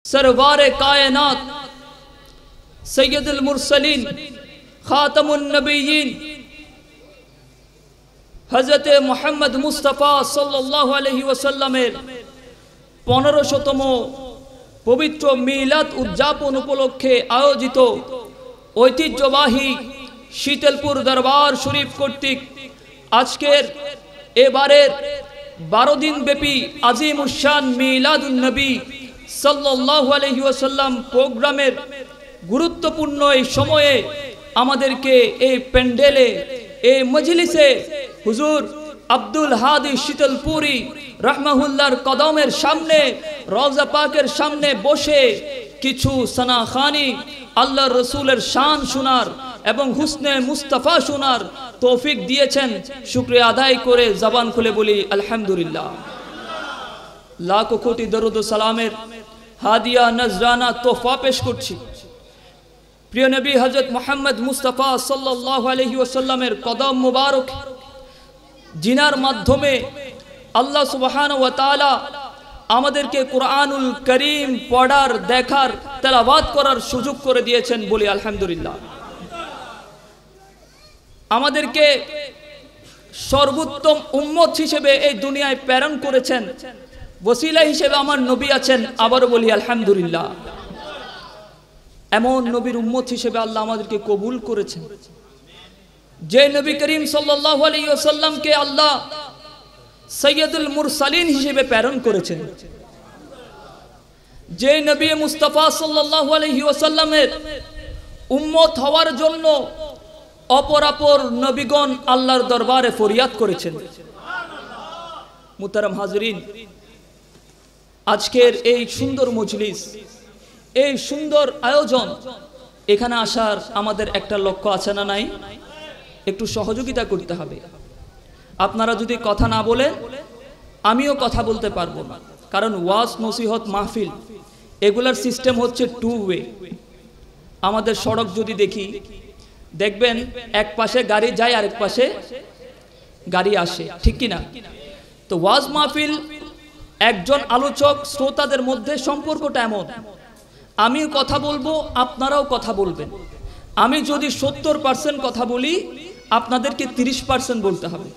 सरवारे कायनात सैयदुल मुरसलीन खातमुन नबीयीन हजरत मोहम्मद मुस्तफा सल्लल्लाहु अलैहि वसल्लमेर 1500तम पवित्र मिलाद उद्यापन उपलक्षे आयोजित ऐतिह्यबाही शीतलपुर दरबार शरीफ कर्तृक आजकेर एबारेर 12 दिन ब्यापी आजिमुशान मिलादुन नबी सल्लल्लाहु अलैहि वसल्लम प्रोग्रामेर गुरुत्वपूर्ण এই সময়ে আমাদেরকে এই প্যান্ডেলে এই মজলিসে হুজুর আব্দুল হাদি শীতলপুরি রাহমাহুল্লাহর কদমের সামনে রওজা পাকের সামনে বসে কিছু সানাখানি আল্লাহর রাসূলের শান শোনার এবং হুসনে মুস্তাফা শোনার তৌফিক দিয়েছেন। শুকরিয়া আদায় করে জবান খুলে বলি আলহামদুলিল্লাহ। लाखों कोटि दरुद सलामेर हादिया नजराना तोहफा पेश करछि प्रिय नबी हजरत मोहम्मद मुस्तफा सल्लल्लाहु अलैहि वसल्लमेर कदम मुबारक जिनार माध्यमे आल्लाह सुबहानाहु वा ताआला आमादेरके कुरआनुल करीम पढ़ार देखार तेलावात करार सुयोग करे दिएछेन बोली आलহামদুলিল্লাহ। आमादेरके सर्वोत्तम उम्मत हिसेबे এই দুনিয়ায় প্রেরণ করেছেন वसिला हिसेबे आमार नबी आछेन आबारो बोली आलহামদুলিল্লাহ। एमन नबीर उम्मत हिसेबे आल्लाह आमादेरके कबुल करेछेन जे नबी करीम सल्लल्लाहु अलैहि वसल्लम के आल्लाह सैयदुल मुरसलीन हिसेबे प्रेरण करेछेन जे नबी मुस्तफा सल्लल्लाहु अलैहि वसल्लमेर उम्मत हওয়ার জন্য अपरापर नबीगण आल्लाहर दरबारे फरियाद करेछेन। मुहताराम हाजिरिन आजकेर এই সুন্দর মজলিস এই সুন্দর আয়োজন এখানে আসার আমাদের একটা লক্ষ্য আছে না নাই? একটু সহযোগিতা করতে হবে। আপনারা যদি কথা না বলেন আমিও কথা বলতে পারবো না, কারণ ওয়াজ নসিহত মাহফিল এগুলার সিস্টেম হচ্ছে টু ওয়ে। আমাদের সড়ক যদি দেখি দেখবেন এক পাশে গাড়ি যায় আরেক পাশে গাড়ি আসে, ঠিক কি না? তো ওয়াজ মাহফিল একজন আলোচক শ্রোতাদের মধ্যে সম্পর্কটা এমন, আমিও কথা বলবো আপনারাও কথা বলবেন। আমি যদি 70% কথা বলি আপনাদেরকে 30% বলতে হবে।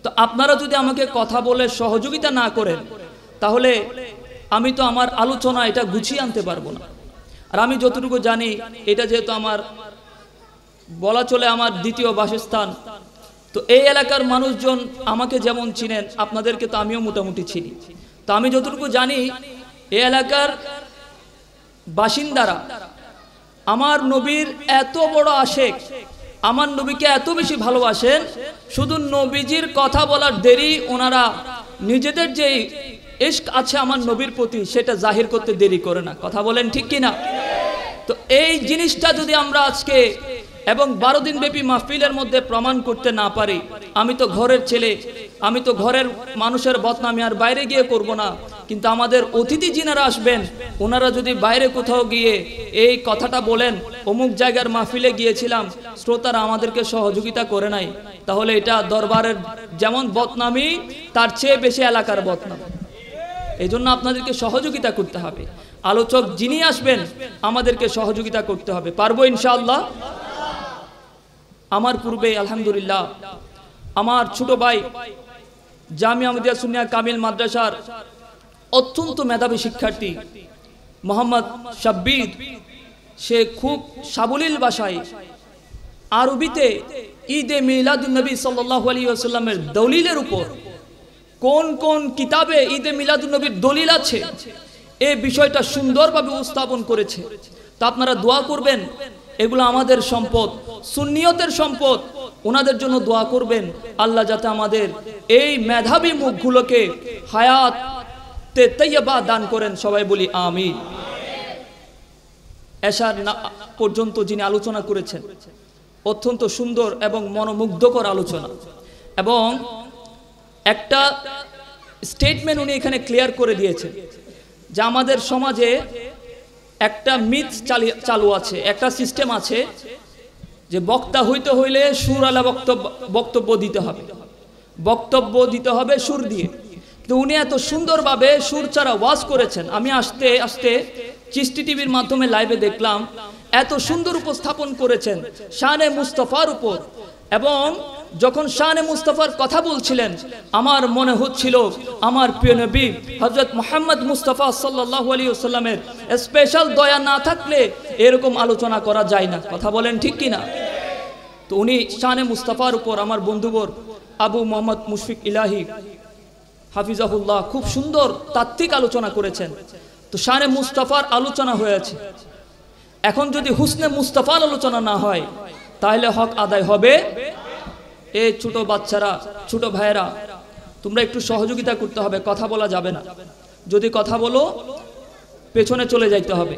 তো আপনারা যদি আমাকে কথা বলে সহযোগিতা না করেন তাহলে আমি তো আমার আলোচনা এটা গুছিয়ে আনতে পারবো না। আর আমি যতটুকু জানি এটা যেহেতু আমার বলা চলে আমার দ্বিতীয় বাসস্থান, তো এই এলাকার মানুষজন আমাকে যেমন চিনেন আপনাদেরকে তো আমিও মোটামুটি চিনি। তো আমি যতটুকু জানি এই এলাকার বাসিন্দারা আমার নবীর এত বড় আশেক, আমার নবীকে এত বেশি ভালোবাসেন, শুধু নবীজির কথা বলার দেরি ওনারা নিজেদের যে ইশক আছে আমার নবীর প্রতি সেটা জাহির করতে দেরি করে না। কথা বলেন ঠিক কি না? তো এই জিনিসটা যদি আমরা আজকে এবং 12 দিন ব্যাপী মাহফিলের মধ্যে প্রমাণ করতে না পারি, আমি তো ঘরের ছেলে, আমি তো ঘরের মানুষের বদনামি আর বাইরে গিয়ে করব না, কিন্তু আমাদের অতিথি যিনারা আসবেন ওনারা যদি বাইরে কোথাও গিয়ে এই কথাটা বলেন অমুক জায়গার মাহফিলে গিয়েছিলাম শ্রোতারা আমাদেরকে সহযোগিতা করে নাই, তাহলে এটা দরবারের যেমন বদনামি তার চেয়ে বেশি এলাকার বদনামি। এই জন্য আপনাদেরকে সহযোগিতা করতে হবে। আলোচক যিনি আসবেন আমাদেরকে সহযোগিতা করতে হবে। পারবো ইনশাআল্লাহ? আমার পূর্বে আলহামদুলিল্লাহ আমার ছোট ভাই জামিয়া আহমদিয়া সুন্নিয়া কামিল মাদ্রাসার অত্যন্ত মেধাবী শিক্ষার্থী মোহাম্মদ শাব্বির, সে খুব সাবলীল ভাষায় আরবিতে ঈদে মিলাদুন নবী সাল্লাল্লাহু আলাইহি ওয়াসাল্লামের দলিলের উপর কোন কোন কিতাবে ঈদে মিলাদুন নবীর দলিল আছে এই বিষয়টা সুন্দরভাবে উপস্থাপন করেছে। তো আপনারা দোয়া করবেন, এগুলো আমাদের সম্পদ, সুন্নিয়তের সম্পদ, ওনাদের জন্য দোয়া করবেন আল্লাহ যাতে আমাদের এই মেধাবী মুখগুলোকে হায়াতে তৈয়বা দান করেন। সবাই বলি আমিন। এশার পর্যন্ত যিনি আলোচনা করেছেন অত্যন্ত সুন্দর এবং মনোমুগ্ধকর আলোচনা, এবং একটা স্টেটমেন্ট উনি এখানে ক্লিয়ার করে দিয়েছেন যে আমাদের সমাজে একটা মিথ চালু আছে, একটা সিস্টেম আছে যে বক্তা হইতে হইলে সুরওয়ালা বক্তব্য দিতে হবে, বক্তব্য দিতে হবে সুর দিয়ে। তো উনি এত সুন্দরভাবে সুর ছাড়া ওয়াজ করেছেন, আমি আস্তে আস্তে চিস্তি টিভির মাধ্যমে লাইভে দেখলাম এত সুন্দর উপস্থাপন করেছেন শানে মুস্তাফার উপর, এবং যখন শানে মুস্তাফার কথা বলছিলেন আমার মনে হচ্ছিল আমার প্রিয় নবী হযরত মুহাম্মদ মুস্তাফা সাল্লাল্লাহু আলাইহি ওয়াসাল্লামের স্পেশাল দয়া না থাকলে এরকম আলোচনা করা যায় না। কথা বলেন ঠিক কিনা? তো উনি শানে মুস্তাফার উপর আমার বন্ধুবর আবু মোহাম্মদ মুশফিক ইলাহি হাফিজাহুল্লাহ খুব সুন্দর তাত্ত্বিক আলোচনা করেছেন। তো শানে মুস্তাফার আলোচনা হয়েছে, এখন যদি হুসনে মুস্তাফার আলোচনা না হয় তাহলে হক আদায় হবে। এই ছোট বাচ্চারা, ছোট ভাইয়েরা, তোমরা একটু সহযোগিতা করতে হবে, কথা বলা যাবে না। যদি কথা বলো পেছনে চলে যাইতে হবে।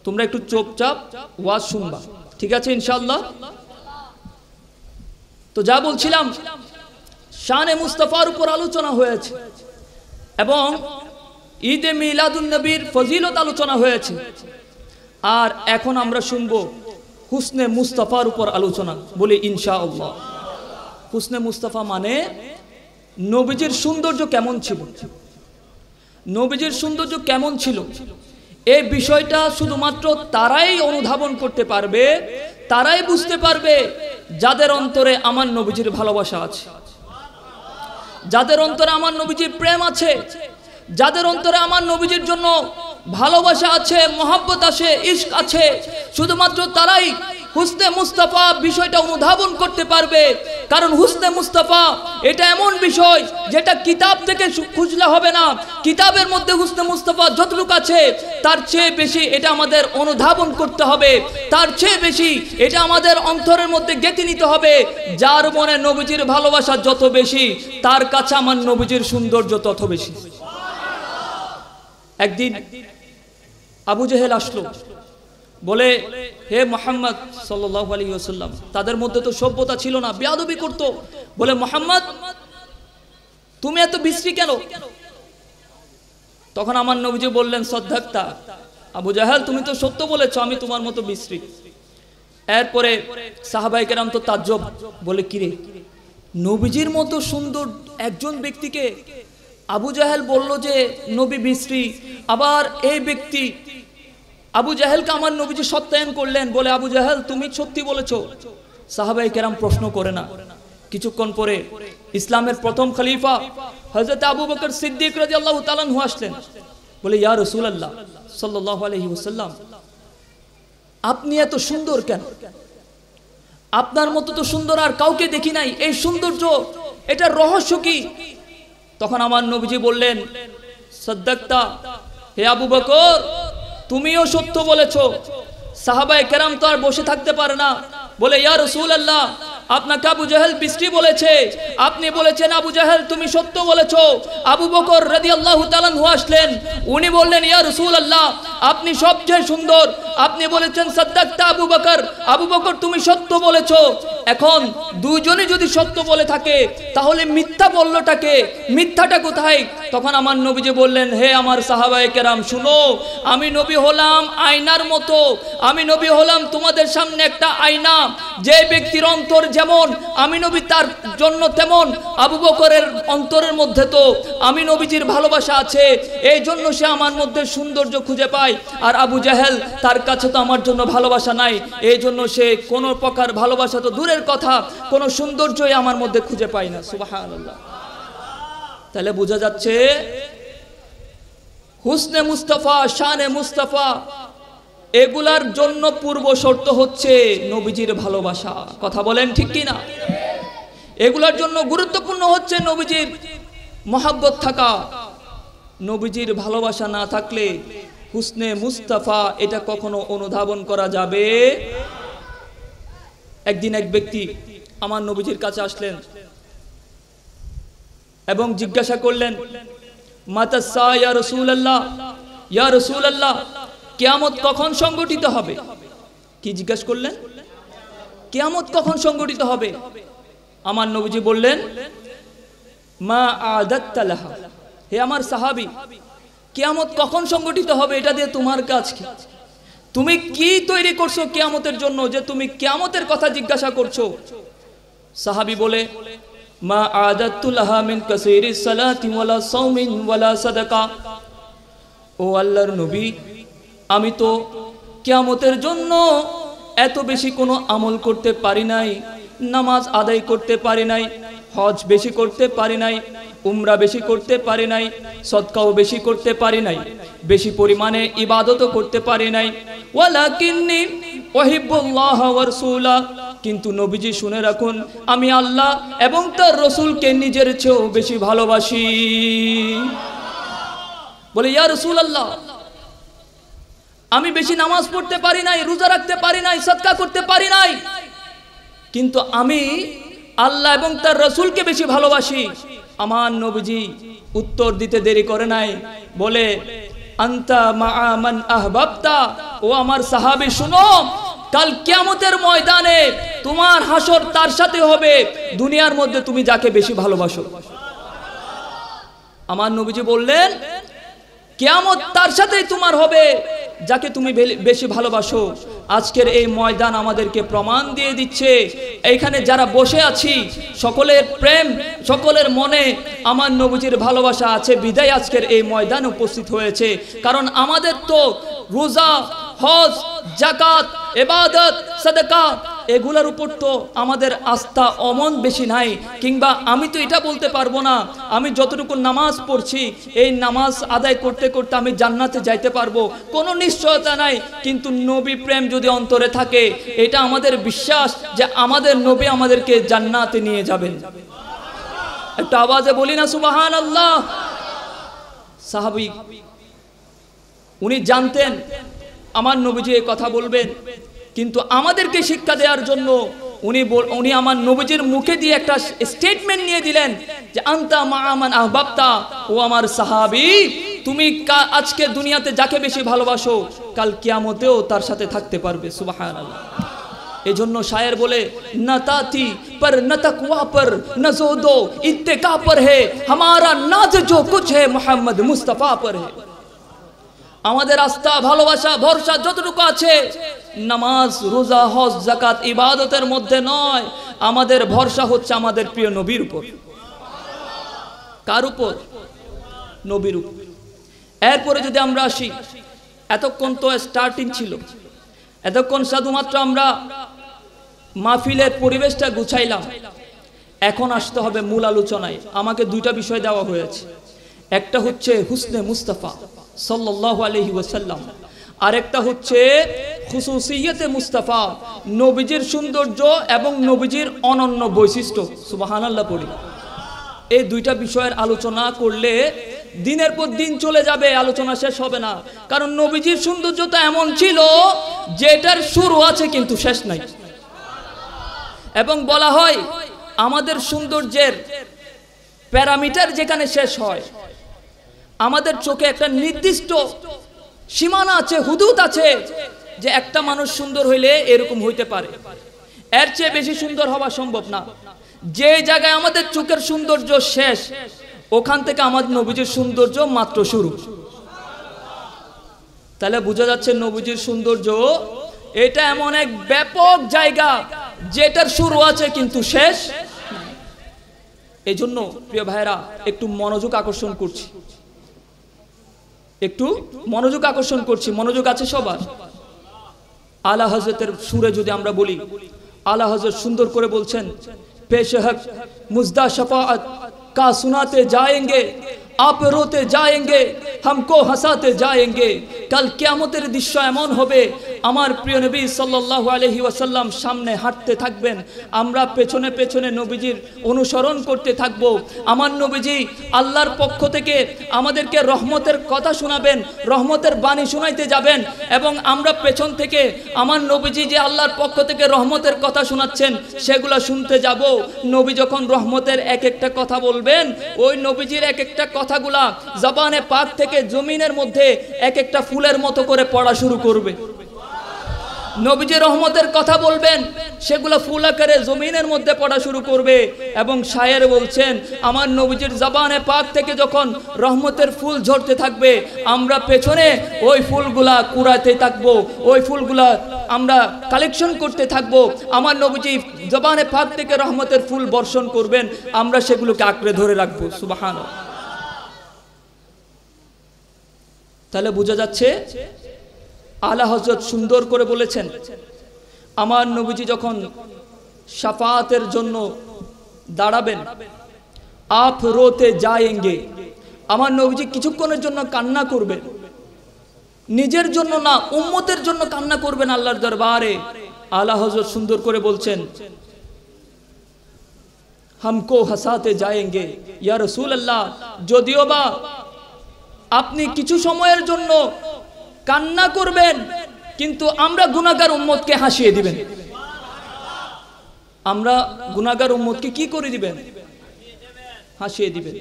তোমরা একটু চুপচাপ ওয়াজ শুনবা, ঠিক আছে ইনশাআল্লাহ? তো যা বলছিলাম, শানে মুস্তাফার উপর আলোচনা হয়েছে এবং ঈদে মিলাদুন নবীর ফজিলত আলোচনা হয়েছে। আর এখন আমরা শুনবো হুসনে মুস্তাফার উপর আলোচনা, বলি ইনশাআল্লাহ। হুসনে মুস্তাফা মানে নবীজির সৌন্দর্য কেমন ছিল, নবীজির সৌন্দর্য কেমন ছিল এই বিষয়টা শুধুমাত্র তারাই অনুধাবন করতে পারবে, তারাই বুঝতে পারবে যাদের অন্তরে আমার নবীজির ভালোবাসা আছে, যাদের অন্তরে আমার নবীজির প্রেম আছে, যাদের অন্তরে আমার নবীজির জন্য ভালোবাসা আছে, মহব্বত আছে, ইশক আছে, শুধুমাত্র তারাই হুসনে মুস্তাফা বিষয়টা অনুধাবন করতে পারবে। কারণ হুসনে মুস্তাফা এটা এমন বিষয় যেটা কিতাব থেকে খুঁজলে হবে না। কিতাবের মধ্যে হুসনে মুস্তাফা যতটুকু আছে তার চেয়ে বেশি এটা আমাদের অনুধাবন করতে হবে, তার চেয়ে বেশি এটা আমাদের অন্তরের মধ্যে গেঁথে নিতে হবে। যার মনে নবীজির ভালোবাসা যত বেশি তার কাছে আমার নবীজির সৌন্দর্য তত বেশি। একদিন আবু জেহেল আসলো, বলে হে মুহাম্মদ সাল্লাল্লাহু আলাইহি ওয়াসাল্লাম, তাদের মধ্যে তো সভ্যতা ছিল না, বেয়াদবি করতো। বলে মুহাম্মদ তুমি এত বিশ্রী কেন? তখন আমার নবীজি বললেন সদ্দাক্তা, আবু জাহেল তুমি তো সত্য বলেছো, আমি তোমার মতো বিশ্রী। এরপরে সাহাবায়ে কেরাম তো তাজ্জব, বলে কিরে নবীজির মতো সুন্দর একজন ব্যক্তিকে আবু জাহেল বলল যে নবী বিশ্রী, আবার এই ব্যক্তি আবু জাহেলকে আমার নবীজি সত্যায়ন করলেন, বলে আবু জাহেল তুমি সত্যি বলেছো। সাহাবায়ে কেরাম প্রশ্ন করে না। কিছুক্ষণ পরে ইসলামের প্রথম খলিফা হযরত আবু বকর সিদ্দিক রাদিয়াল্লাহু তাআলা আনহু আসলেন, বলে ইয়া রাসূলুল্লাহ সাল্লাল্লাহু আলাইহি ওয়াসাল্লাম আপনি এত সুন্দর কেন? আপনার মতো তো সুন্দর আর কাউকে দেখি নাই, এই সৌন্দর্য এটার রহস্য কি? তখন আমার নবীজি বললেন সাদ্দাক্তা, হে আবু বকর তুমিও সত্য বলেছো। সাহাবায়ে কেরাম তো আর বসে থাকতে পারে না, বলে ইয়া রাসূলুল্লাহ আপনাকে আবু জাহেল বিশ্রী বলেছে, আপনি বলেছেন আবু জাহেল তুমি সত্য বলেছো। আবু বকর রাদিয়াল্লাহু তাআলা আনহু আসলেন, উনি বললেন ইয়া রাসূলুল্লাহ আপনি সবচেয়ে সুন্দর, আপনি বলেছেন সাদ্দাক্তা আবু বকর, আবু বকর তুমি সত্য বলেছো। এখন দুইজনে যদি সত্য বলে থাকে তাহলে মিথ্যা বললটাকে, মিথ্যাটা কোথায়? তখন আমার নবীজি বললেন হে আমার সাহাবায়ে কেরাম শুনো, আমি নবী হলাম আয়নার মতো, আমি নবী হলাম তোমাদের সামনে একটা আয়না। যে ব্যক্তির অন্তর যেমন আমি নবী তার জন্য তেমন। আবু বকরের অন্তরের মধ্যে তো আমি নবীজির ভালোবাসা আছে, এই জন্য সে আমার মধ্যে সৌন্দর্য খুঁজে পায়। আর আবু জাহেল তার কাছে তো আমার জন্য ভালোবাসা নাই, এই জন্য সে কোনো প্রকার ভালোবাসা তো দূরের কথা, কোনো সৌন্দর্যই আমার মধ্যে খুঁজে পায় না। সুবহানাল্লাহ। তাহলে বোঝা যাচ্ছে হুসনে মুস্তাফা, শানে মুস্তাফা এগুলার জন্য পূর্ব শর্ত হচ্ছে নবীজির ভালোবাসা। কথা বলেন ঠিক কিনা? এগুলার জন্য গুরুত্বপূর্ণ হচ্ছে নবীজির মহব্বত থাকা। নবীজির ভালোবাসা না থাকলে হুসনে মুস্তাফা এটা কখনো অনুধাবন করা যাবে। একদিন এক ব্যক্তি আমার নবীজির কাছে আসলেন এবং জিজ্ঞাসা করলেন মাতাসা ইয়া রাসূলুল্লাহ, ইয়া রাসূলুল্লাহ কিয়ামত কখন সংগঠিত হবে? কি জিজ্ঞাসা করলেন? কিয়ামত কখন সংগঠিত হবে? আমার নবীজি বললেন মা আদাত্তা লাহা, হে আমার সাহাবী কিয়ামত কখন সংগঠিত হবে এটা দিয়ে তোমার কাজ কি? তুমি কি তৈরি করছো কিয়ামতের জন্য যে তুমি কিয়ামতের কথা জিজ্ঞাসা করছো? সাহাবী বলে মা আদাত্তু লাহা মিন কাসীরিস সালাতি ওয়ালা সাওমিন ওয়ালা সাদাকা, ও আল্লাহর নবী, আমি তো কিয়ামতের জন্য এত বেশি কোনো আমল করতে পারি নাই, নামাজ আদায় করতে পারি নাই, হজ বেশি করতে পারি নাই, উমরা বেশি করতে পারি নাই, সদকাও বেশি করতে পারি নাই, বেশি পরিমাণে ইবাদতও করতে পারি নাই। ওয়ালাকিন্নি উহিব্বুল্লাহ ওয়া রাসূলা, কিন্তু নবীজি শুনে রাখুন, আমি আল্লাহ এবং তার রাসূলকে নিজের চেয়েও বেশি ভালোবাসি। বলে ইয়া রাসূলুল্লাহ, আমি বেশি নামাজ পড়তে পারি নাই, রোজা রাখতে পারি নাই, সদকা করতে পারি নাই, কিন্তু আমি আল্লাহ এবং তার রাসূলকে বেশি ভালোবাসি। আমার নবীজি উত্তর দিতে দেরি করে নাই, বলে আনতা মা'a মান আহবাবতা, ও আমার সাহাবী শুনো, কাল কিয়ামতের ময়দানে তোমার হাসর তার সাথে হবে দুনিয়ার মধ্যে তুমি যাকে বেশি ভালোবাসো। আমার নবীজি বললেন কিয়ামত তার সাথেই তোমার হবে যাকে তুমি বেশি ভালোবাসো। আজকের এই ময়দান আমাদেরকে প্রমাণ দিয়ে দিচ্ছে, এইখানে যারা বসে আছি সকলের প্রেম, সকলের মনে আমার নবীজির ভালোবাসা আছে বিধায় আজকের এই ময়দান উপস্থিত হয়েছে। কারণ আমাদের তো রোজা, হজ, যাকাত, ইবাদত, সাদাকা এগুলোর উপর তো আমাদের আস্থা অমন বেশি নাই, কিংবা আমি তো এটা বলতে পারবো না আমি যতটুকু নামাজ পড়ছি এই নামাজ আদায় করতে করতে আমি জান্নাতে যাইতে পারবো, কোনো নিশ্চয়তা নাই। কিন্তু নবী প্রেম যদি অন্তরে থাকে, এটা আমাদের বিশ্বাস যে আমাদের নবী আমাদেরকে জান্নাতে নিয়ে যাবেন। একটা আওয়াজে বলি না সুবহানাল্লাহ। সাহাবী উনি জানতেন আমার নবীজি এই কথা বলবেন, কিন্তু আমাদেরকে শিক্ষা দেওয়ার জন্য উনি আমার নবীজির মুখে দিয়ে একটা স্টেটমেন্ট নিয়ে দিলেন যে আনতা মা'a মান আহবাবতা, ও আমার সাহাবী, তুমি আজকে দুনিয়াতে যাকে বেশি ভালোবাসো কাল কিয়ামতেও তার সাথে থাকতে পারবে। সুবহানাল্লাহ। এই জন্য শায়ের বলে না তাতি पर न तकवा पर न ज़ोदो इत्तेका पर है हमारा नाज जो कुछ है मोहम्मद मुस्तफा पर है। আমাদের আস্থা, ভালোবাসা, ভরসা যতটুকু আছে নামাজ, রোজা, হজ, যাকাত, ইবাদতের মধ্যে নয়, আমাদের ভরসা হচ্ছে আমাদের প্রিয় নবীর উপর। কার উপর? নবীর উপর। এরপরে যদি আমরা আসি, এতক্ষণ তো স্টার্টিং ছিল, এতক্ষণ শুধুমাত্র আমরা মাহফিলের পরিবেশটা গুছাইলাম, এখন আসতে হবে মূল আলোচনায়। আমাকে দুইটা বিষয় দেওয়া হয়েছে, একটা হচ্ছে হুসনে মুস্তাফা সাল্লাল্লাহু আলাইহি ওয়াসাল্লাম, আরেকটা হচ্ছে খুসুসিয়তে মুস্তাফা, নবীজির সৌন্দর্য এবং নবীজির অনন্য বৈশিষ্ট্য। সুবহানাল্লাহ পড়ি। এই দুইটা বিষয়ের আলোচনা করলে দিনের পর দিন চলে যাবে, আলোচনা শেষ হবে না। কারণ নবীজির সৌন্দর্যটা এমন ছিল যেটার শুরু আছে কিন্তু শেষ নাই। এবং বলা হয় আমাদের সৌন্দর্যের প্যারামিটার যেখানে শেষ হয়, আমাদের চোখে একটা নির্দিষ্ট সীমানা আছে, হুদুদ আছে, যে একটা মানুষ সুন্দর হইলে এরকম হইতে পারে, এর চেয়ে বেশি সুন্দর হওয়া সম্ভব না। যে জায়গায় আমাদের চোখের সৌন্দর্য শেষ, ওখান থেকে আমাদের নবীজির সৌন্দর্য মাত্র শুরু। তাহলে বোঝা যাচ্ছে নবীজির সৌন্দর্য এটা এমন এক ব্যাপক জায়গা যেটার শুরু আছে কিন্তু শেষ। এই জন্য প্রিয় ভাইরা একটু মনোযোগ আকর্ষণ করছি, একটু মনোযোগ আকর্ষণ করছি। মনোযোগ আছে সবার? আলা হযরতের সুরে যদি আমরা বলি, আলা হযরত সুন্দর করে বলছেন, পেশ হক মুজদা শফাअत का सुनाते जाएंगे आप रोते जाएंगे हमको हंसाते जाएंगे। কাল কিয়ামতের দৃশ্য এমন হবে, আমার প্রিয় নবী সাল্লাল্লাহু আলাইহি ওয়াসাল্লাম সামনে হাঁটতে থাকবেন, আমরা পেছনে পেছনে নবীজির অনুসরণ করতে থাকব। আমার নবীজি আল্লাহর পক্ষ থেকে আমাদেরকে রহমতের কথা শোনাবেন, রহমতের বাণী শোনাইতে যাবেন, এবং আমরা পেছন থেকে আমার নবীজি যে আল্লাহর পক্ষ থেকে রহমতের কথা শোনাচ্ছেন সেগুলো শুনতে যাব। নবী যখন রহমতের এক একটা কথা বলবেন, ওই নবীজির এক একটা কথাগুলা জবানে পাক থেকে জমিনের মধ্যে এক একটা ফুলের মতো করে পড়া শুরু করবে। নবীজি রহমতের কথা বলবেন, সেগুলো ফুল আকারে জমিনের মধ্যে পড়া শুরু করবে। এবং শায়ের বলছেন, আমার নবীজির জবানে পাক থেকে যখন রহমতের ফুল ঝরতে থাকবে, আমরা পেছনে ওই ফুলগুলা কুড়াতে থাকবো, ওই ফুলগুলা আমরা কালেকশন করতে থাকবো। আমার নবীজি জবানে পাক থেকে রহমতের ফুল বর্ষণ করবেন, আমরা সেগুলোকে আঁকড়ে ধরে রাখবো। সুবহানাল্লাহ। তাহলে বোঝা যাচ্ছে আলা হযরত সুন্দর করে বলেছেন, আমার নবীজি যখন শাফাআতের জন্য দাঁড়াবেন, আপ রোতে যায়েঙ্গে, আমার নবীজি কিছুক্ষণের জন্য কান্না করবেন, নিজের জন্য না উম্মতের জন্য কান্না করবেন আল্লাহর দরবারে। আলা হযরত সুন্দর করে বলছেন, হামকো হাসাতে যায়েঙ্গে ইয়া রাসূলুল্লাহ, যদিও বা আপনি কিছু সময়ের জন্য কান্না করবেন, কিন্তু আমরা গুনাহগার উম্মতকে হাসিয়ে দিবেন। আমরা গুনাহগার উম্মতকে কি করে দিবেন? হাসিয়ে দিবেন।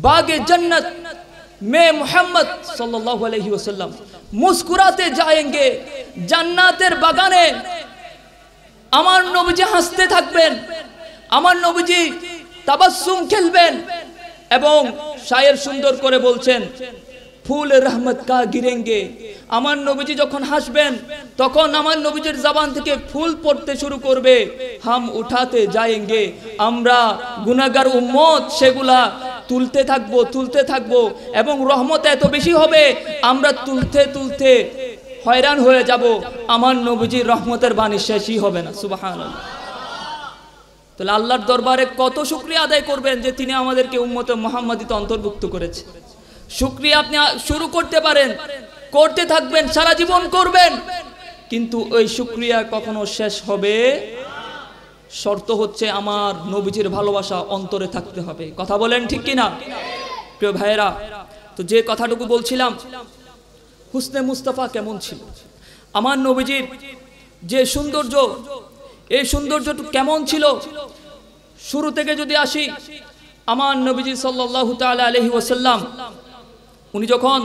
বাগে জান্নাত মে মুহাম্মদ সাল্লাল্লাহু আলাইহি ওয়াসাল্লাম মুস্কুরাতে যায়েঙ্গে, জান্নাতের বাগানে আমার নবীজি হাসতে থাকবেন, আমার নবীজি তাবাসসুম খেলবেন। এবং শায়ের সুন্দর করে বলছেন, ফুল রহমত কা গিরেঙ্গে, আমার নবীজি যখন হাসবেন তখন আমার নবীজির জবান থেকে ফুল পড়তে শুরু করবে। হাম উঠাতে যায়েঙ্গে, আমরা গুনাহগার উম্মত সেগুলা তুলতে থাকবো এবং রহমত এত বেশি হবে আমরা তুলতে তুলতে হয়রান হয়ে যাব, আমার নবীজির রহমতের বাণী শেষই হবে না। সুবহানাল্লাহ। তাহলে আল্লাহর দরবারে কত শুকরিয়া আদায় করবেন যে তিনি আমাদেরকে উম্মতে মুহাম্মাদিতে অন্তর্ভুক্ত করেছে। শুকরিয়া আপনি শুরু করতে পারেন, করতে থাকবেন, সারা জীবন করবেন, কিন্তু ওই শুকরিয়া কখনো শেষ হবে? শর্ত হচ্ছে আমার নবীজির ভালোবাসা অন্তরে থাকতে হবে। কথা বলেন ঠিক কিনা প্রিয় ভাইয়েরা? তো যে কথাটুকু বলছিলাম, হুসনে মুস্তাফা কেমন ছিল, আমার নবীজির যে সৌন্দর্য, এই সৌন্দর্যটুকু কেমন ছিল, শুরু থেকে যদি আসি, আমার নবীজি সাল্লাল্লাহু তাআলা আলাইহি ওয়াসাল্লাম উনি যখন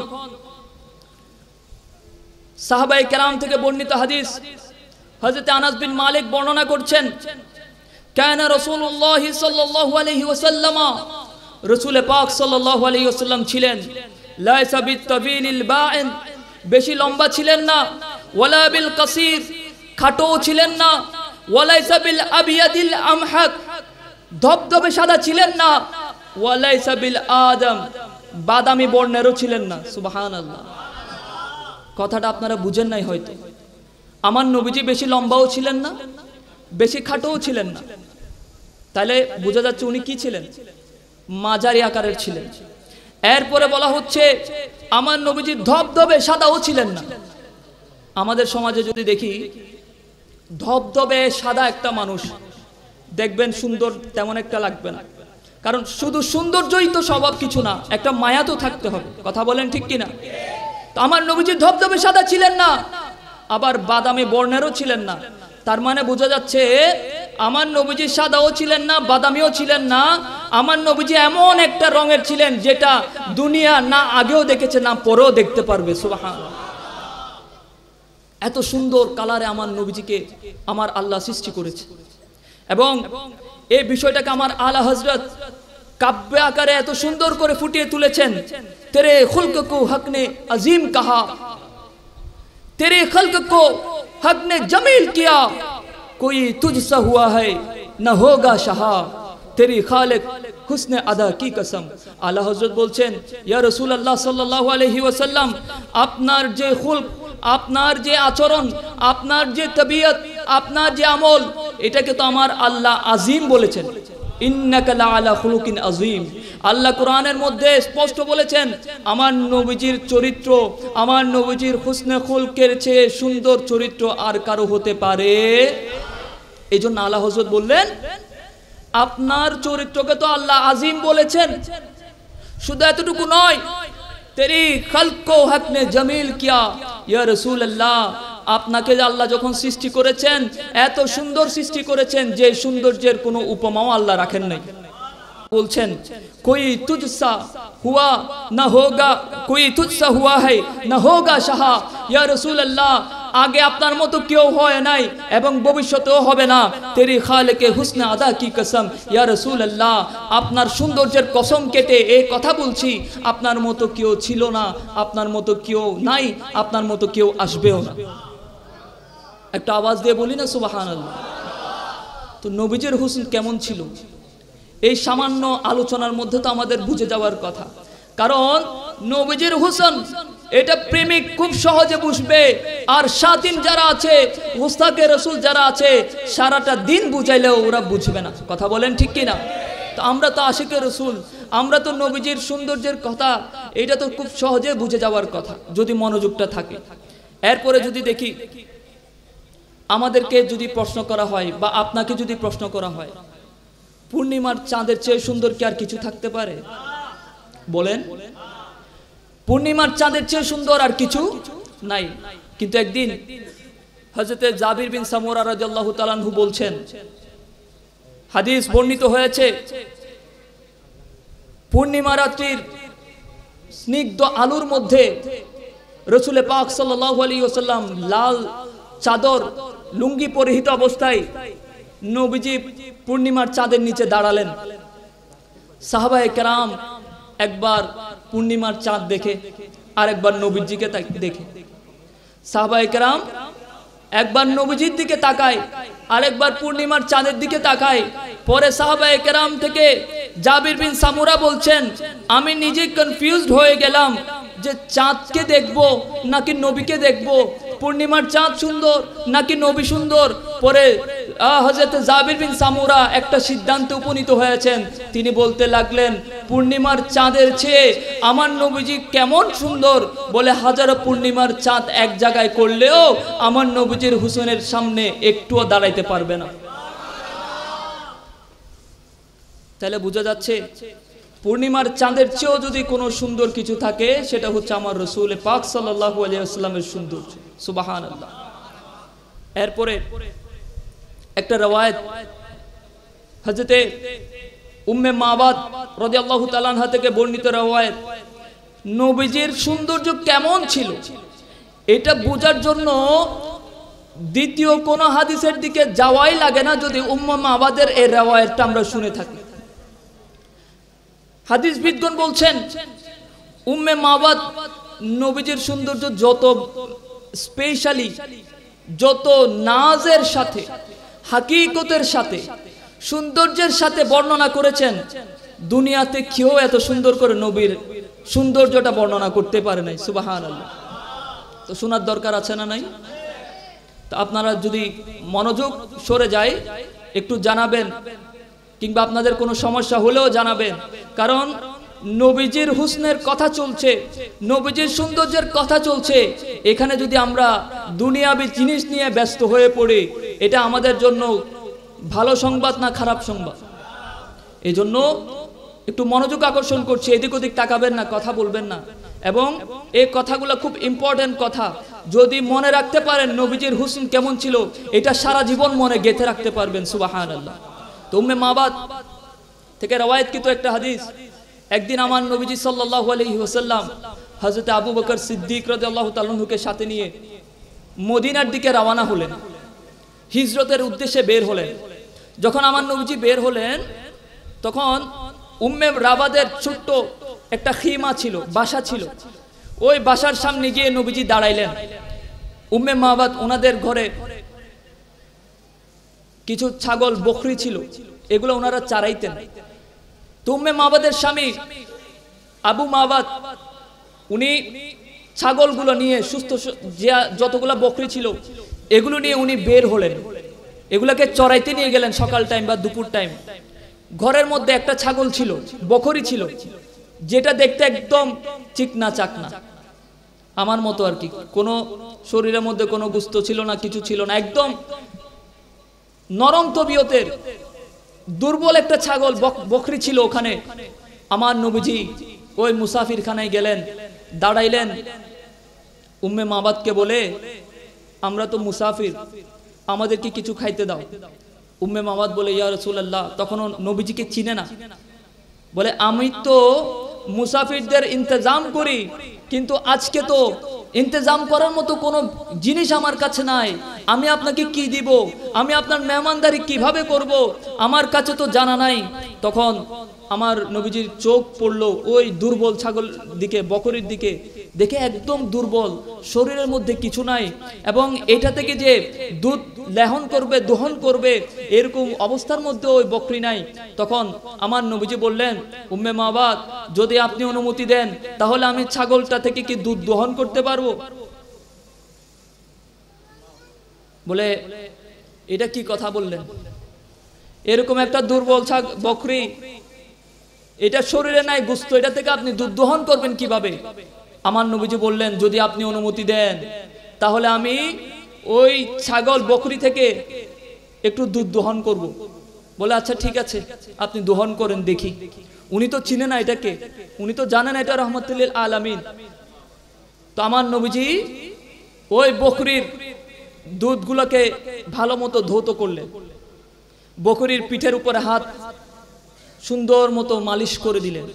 সাহাবায়ে কেরাম থেকে বর্ণিত হাদিস, হযরত আনাস বিন মালিক বর্ণনা করছেন, কানা রাসূলুল্লাহ সাল্লাল্লাহু আলাইহি ওয়াসাল্লাম, রাসূল পাক সাল্লাল্লাহু আলাইহি ওয়াসাল্লাম ছিলেন, লাইসা বিত-তাবিলিল বা'in, বেশি লম্বা ছিলেন না, ওয়ালা বিল কাসীর, খাটো ছিলেন না, ওয়ালাইসা বিল আবিয়াদিল আমহাক, ধবধবে সাদা ছিলেন না, ওয়ালাইসা বিল আদম, বাদামি বর্ণেরও ছিলেন না। সুবহানাল্লাহ। কথাটা আপনারা বুঝেন নাই হয়তো। আমার নবীজি বেশি লম্বাও ছিলেন না, বেশি খাটোও ছিলেন না, তাহলে বোঝা যাচ্ছে উনি কি ছিলেন? মাঝারি আকারের ছিলেন। এরপরে বলা হচ্ছে আমার নবীজি ধবধবে সাদাও ছিলেন না। আমাদের সমাজে যদি দেখি, ধবধবে সাদা একটা মানুষ দেখবেন সুন্দর তেমন একটা লাগবে না, কারণ শুধু সৌন্দর্যই তো স্বভাব কিছু না, একটা মায়া তো থাকতে হবে। কথা বলেন ঠিক কিনা? তো আমার নবীজি ধবধবে সাদা ছিলেন না, আবার বাদামি বর্ণেরও ছিলেন না। তার মানে বোঝা যাচ্ছে আমার নবীজি সাদাও ছিলেন না, বাদামিও ছিলেন না, আমার নবীজি এমন একটা রঙের ছিলেন যেটা দুনিয়া না আগেও দেখেছে না পরেও দেখতে পারবে। সুবহানাল্লাহ। এত সুন্দর কালারে আমার নবীজিকে আমার আল্লাহ সৃষ্টি করেছে, এবং এই বিষয়টাকে আমার আলা হযরত কাব্য আকারে এত সুন্দর করে ফুটিয়ে তুলেছেন। তেরে খুলক কো হক নে আজিম কহা, তেরে খলক কো হক নে জমিল কিয়া, कोई तुझसा हुआ है न होगा शाहा, तेरी खालिक हुस्ने अदा की कसम। आला हजरत বলছেন, ইয়া রাসূলুল্লাহ সাল্লাল্লাহু আলাইহি ওয়াসাল্লাম, আপনার যে খুলক, আপনার যে আচরণ, আপনার যে তবিয়ত, আপনার যে আমল, এটাকে তো আমার আল্লাহ আজিম বলেছেন। ইন্নাকা লাআলা খুলুকিন আযীম। আল্লাহ কোরআনের মধ্যে স্পষ্ট বলেছেন আমার নবীজির চরিত্র, আমার নবীজির হুসনে খুলকের চেয়ে সুন্দর চরিত্র আর কারো হতে পারে? এই জন্য আলা হযরত বললেন আপনার চরিত্রকে তো আল্লাহ আজিম বলেছেন। শুধু এতটুকু নয়, তেরি খলক কো হক নে জামিল কিয়া, ইয়া রাসূলুল্লাহ, আপনাকে আল্লাহ যখন সৃষ্টি করেছেন এত সুন্দর সৃষ্টি করেছেন যে সৌন্দর্যের কোনো উপমাও আল্লাহ রাখেন নাই। বলছেন কোই তুঝসা হুয়া না হোগা, কোই তুঝসা হুয়া है না হোগা শাহা, ইয়া রাসূলুল্লাহ, আগে আপনার মতো কেউ হয় নাই এবং ভবিষ্যতেও হবে না। তেরি খালিকে হুসনে আদা কি কসম, ইয়া রাসূলুল্লাহ, আপনার সৌন্দর্যের কসম কেটে এই কথা বলছি, আপনার মতো কেউ ছিল না, আপনার মতো কেউ নাই, আপনার মতো কেউ আসবেও না। একটা আওয়াজ দিয়ে বলি না সুবহানাল্লাহ। তো নবীজির হুসন কেমন ছিল এই সামান্য আলোচনার মধ্যে তো আমাদের বুঝে যাওয়ার কথা, কারণ নবীজির হুসন এটা প্রেমিক খুব সহজে বুঝবে, আর শাতিন যারা আছে, মুস্তাকে রসুল যারা আছে, সারাটা দিন বুঝাইলেও ওরা বুঝবে না। কথা বলেন ঠিক কিনা? তো আমরা তো আশিকে রসুল, আমরা তো নবীজির সৌন্দর্যের কথা, এটা তো খুব সহজে বুঝে যাওয়ার কথা যদি মনোযোগটা থাকে। এরপরে যদি দেখি, আমাদেরকে যদি প্রশ্ন করা হয় বা আপনাকে যদি প্রশ্ন করা হয়, পূর্ণিমার চাঁদের চেয়ে সুন্দর কি আর কিছু থাকতে পারে? বলেন, পূর্ণিমার চাঁদের চেয়ে সুন্দর আর কিছু নাই। কিন্তু একদিন হযরতে জাবির বিন সামুরা রাদিয়াল্লাহু তাআলা আনহু বলছেন, হাদিস বর্ণিত হয়েছে, পূর্ণিমা রাত্রির স্নিগ্ধ আলোর মধ্যে রাসূল পাক সাল্লাল্লাহু আলাইহি ওয়াসাল্লাম লাল চাদর লুঙ্গি পরিহিত অবস্থায় নবীজি পূর্ণিমার চাঁদের নিচে দাঁড়ালেন। সাহাবায়ে কেরাম একবার পূর্ণিমার চাঁদ দেখে, আর একবার নবীজিকে দেখে। সাহাবায়ে কেরাম একবার নবীজির দিকে তাকায়, আর একবার পূর্ণিমার চাঁদের দিকে তাকায়। পরে সাহাবায়ে কেরাম থেকে জাবির বিন সামুরা বলছেন, আমি নিজে কনফিউজড হয়ে গেলাম যে চাঁদকে দেখবো নাকি নবীকে দেখবো, পূর্ণিমার চাঁদ সুন্দর নাকি নবী সুন্দর। পরে হযরত জাবির বিন সামুরা একটা সিদ্ধান্তে উপনীত হয়েছেন। তিনি বলতে লাগলেন, পূর্ণিমার চাঁদের চেয়ে আমার নবীজি কেমন সুন্দর, বলে হাজারো পূর্ণিমার চাঁদ এক জায়গায় করলেও আমার নবীজির হুসনের সামনে একটুও দাঁড়াইতে পারবে না। তাহলে বোঝা যাচ্ছে, পূর্ণিমার চাঁদের চেয়েও যদি কোনো সুন্দর কিছু থাকে, সেটা হচ্ছে আমার রাসূল পাক সাল্লাল্লাহু আলাইহি ওয়াসাল্লামের সৌন্দর্য। সুবহানাল্লাহ। এরপরে একটা রওয়ায়াত হযরতে উম্মে মাবাদ রাদিয়াল্লাহু তাআলা আনহা থেকে বর্ণিত রওয়ায়াত, নবীজির সৌন্দর্য কেমন ছিল এটা বোঝার জন্য দ্বিতীয় কোন হাদিসের দিকে যাওয়াই লাগে না, যদি উম্মে মাবাদের এই রওয়ায়াতটা আমরা শুনে থাকি। হাদিসবিদগণ বলছেন, উম্মে মাবাদ নবীজির সৌন্দর্য যত স্পেশালি, যত নাজের সাথে, হাকিকতের সাথে, সৌন্দর্যের সাথে বর্ণনা করেছেন, দুনিয়াতে কেউ এত সুন্দর করে নবীর সৌন্দর্যটা বর্ণনা করতে পারে নাই। সুবহানাল্লাহ। তো শোনার দরকার আছে না নাই? তো আপনারা যদি মনোযোগ সরে যায় একটু জানাবেন, কিংবা আপনাদের কোনো সমস্যা হলেও জানাবেন, কারণ নবীজির হুসনের কথা চলছে, নবীজির সৌন্দর্যের কথা চলছে। এখানে যদি আমরা দুনিয়াবি জিনিস নিয়ে ব্যস্ত হয়ে পড়ি, এটা আমাদের জন্য ভালো সংবাদ না খারাপ সংবাদ? এই জন্য একটু মনোযোগ আকর্ষণ করছি, এদিক ওদিক তাকাবেন না, কথা বলবেন না। এবং এই কথাগুলো খুব ইম্পর্টেন্ট কথা, যদি মনে রাখতে পারেন নবীজির হুসন কেমন ছিল, এটা সারা জীবন মনে গেঁথে রাখতে পারবেন। সুবহানাল্লাহ। তো উম্মে মাবাদ থেকে রওয়ায়াতকৃত একটা হাদিস, একদিন আমার নবীজি সাল্লাল্লাহু আলাইহি ওয়াসাল্লাম হযরত আবু বকর সিদ্দিক রাদিয়াল্লাহু তাআলা আনহুকে সাথে নিয়ে মদিনার দিকে রওনা হলেন, হিজরতের উদ্দেশ্যে বের হলেন। যখন আমার নবীজি বের হলেন, তখন উম্মে রাবাদের ছোট্ট একটা খিমা ছিল, বাসা ছিল। ওই বাসার সামনে গিয়ে নবীজি দাঁড়াইলেন। উম্মে মাবাদ ওনাদের ঘরে কিছু ছাগল বকরি ছিল, এগুলো ওনারা চড়াইতেন। তো উম্মে মাবাদের স্বামী আবু মাবাদ উনি ছাগলগুলো নিয়ে, সুস্থ যতগুলো বকরি ছিল এগুলো নিয়ে উনি বের হলেন, এগুলাকে চড়াইতে নিয়ে গেলেন সকাল টাইম বা দুপুর টাইম। ঘরের মধ্যে একটা ছাগল ছিল, বকরি ছিল, যেটা দেখতে একদম চিকনা চাকনা, আমার মতো আর কি, কোনো শরীরের মধ্যে কোনো গুস্ত ছিল না, কিছু ছিল না, একদম নরম তবিয়তের দুর্বল একটা ছাগল বকরি ছিল ওখানে। আমার নবীজি ওই মুসাফির খানায় গেলেন, দাঁড়াইলেন, উম্মে মাবাদকে বলে, আমরা তো মুসাফির, আমাদেরকে কিছু খাইতে দাও। উম্মে মাবাদ বলে, ইয়া রাসূলুল্লাহ, তখন নবীজিকে চিনে না, বলে আমি তো মুসাফিরদের ইন্তজাম করি, কিন্তু আজকে তো ইন্তজাম করার মতো কোনো জিনিস আমার কাছে নাই, আমি আপনাকে কি দিব, আমি আপনার মেহমানদারি কিভাবে করব, আমার কাছে তো জানা নাই। তখন আমার নবীজির চোখ পড়লো ওই দুর্বল ছাগল দিকে, বকরির দিকে। দেখে একদম দুর্বল, শরীরের মধ্যে কিছু নাই, এবং এটা থেকে যে দুধ লেহন করবে, দহন করবে, এরকম অবস্থার মধ্যে ওই বকরি নাই। তখন আমার নবীজি বললেন, উম্মে মাবাদ, যদি আপনি অনুমতি দেন তাহলে আমি ছাগলটা থেকে কি দুধ দহন করতে পারবো? বলে, এটা কি কথা বললেন? এরকম একটা দুর্বল বকরি, এটা শরীরে নাই গোশত, এটা থেকে আপনি দুধ দহন করবেন কিভাবে? আমার নবীজি বললেন, যদি আপনি অনুমতি দেন তাহলে আমি ওই ছাগল বকরি থেকে একটু দুধ দহন করব। বলে, আচ্ছা ঠিক আছে, আপনি দহন করেন দেখি। উনি তো চিনে না এটাকে, উনি তো জানেন এটা রহমতুল লিল আলামিন। তো আমার নবীজি ওই বকরির দুধগুলোকে ভালো মতো ধৌত করলেন, বকরির পিঠের উপরে হাত সুন্দর মতো মালিশ করে দিলেন,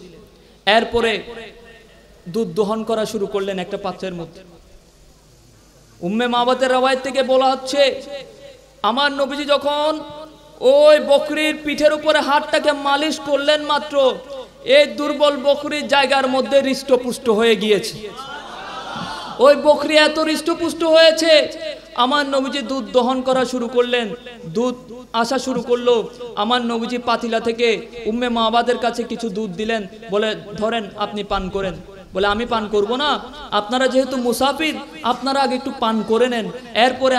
এরপরে দুধ দহন করা শুরু করলেন একটা পাত্রের মধ্যে। উম্মে মাবাতের রওয়ায়াত থেকে বলা হচ্ছে, আমার নবীজি যখন ওই বকরির পিঠের উপরে হাতটাকে মালিশ করলেন, মাত্র এই দুর্বল বকরির জায়গার মধ্যে হৃষ্টপুষ্ট হয়ে গিয়েছে। ওই বকরি এত হৃষ্টপুষ্ট হয়েছে, আমার নবীজি দুধ দহন করা শুরু করলেন, দুধ আসা শুরু করলো। আমার নবীজি পাতিলা থেকে উম্মে মাবাদের কাছে কিছু দুধ দিলেন, বলে, ধরেন আপনি পান করেন। বলে, আমি পান করব না, আপনারা যেহেতু মুসাফির, আপনারা আগে একটু পান করে নেন, এরপরে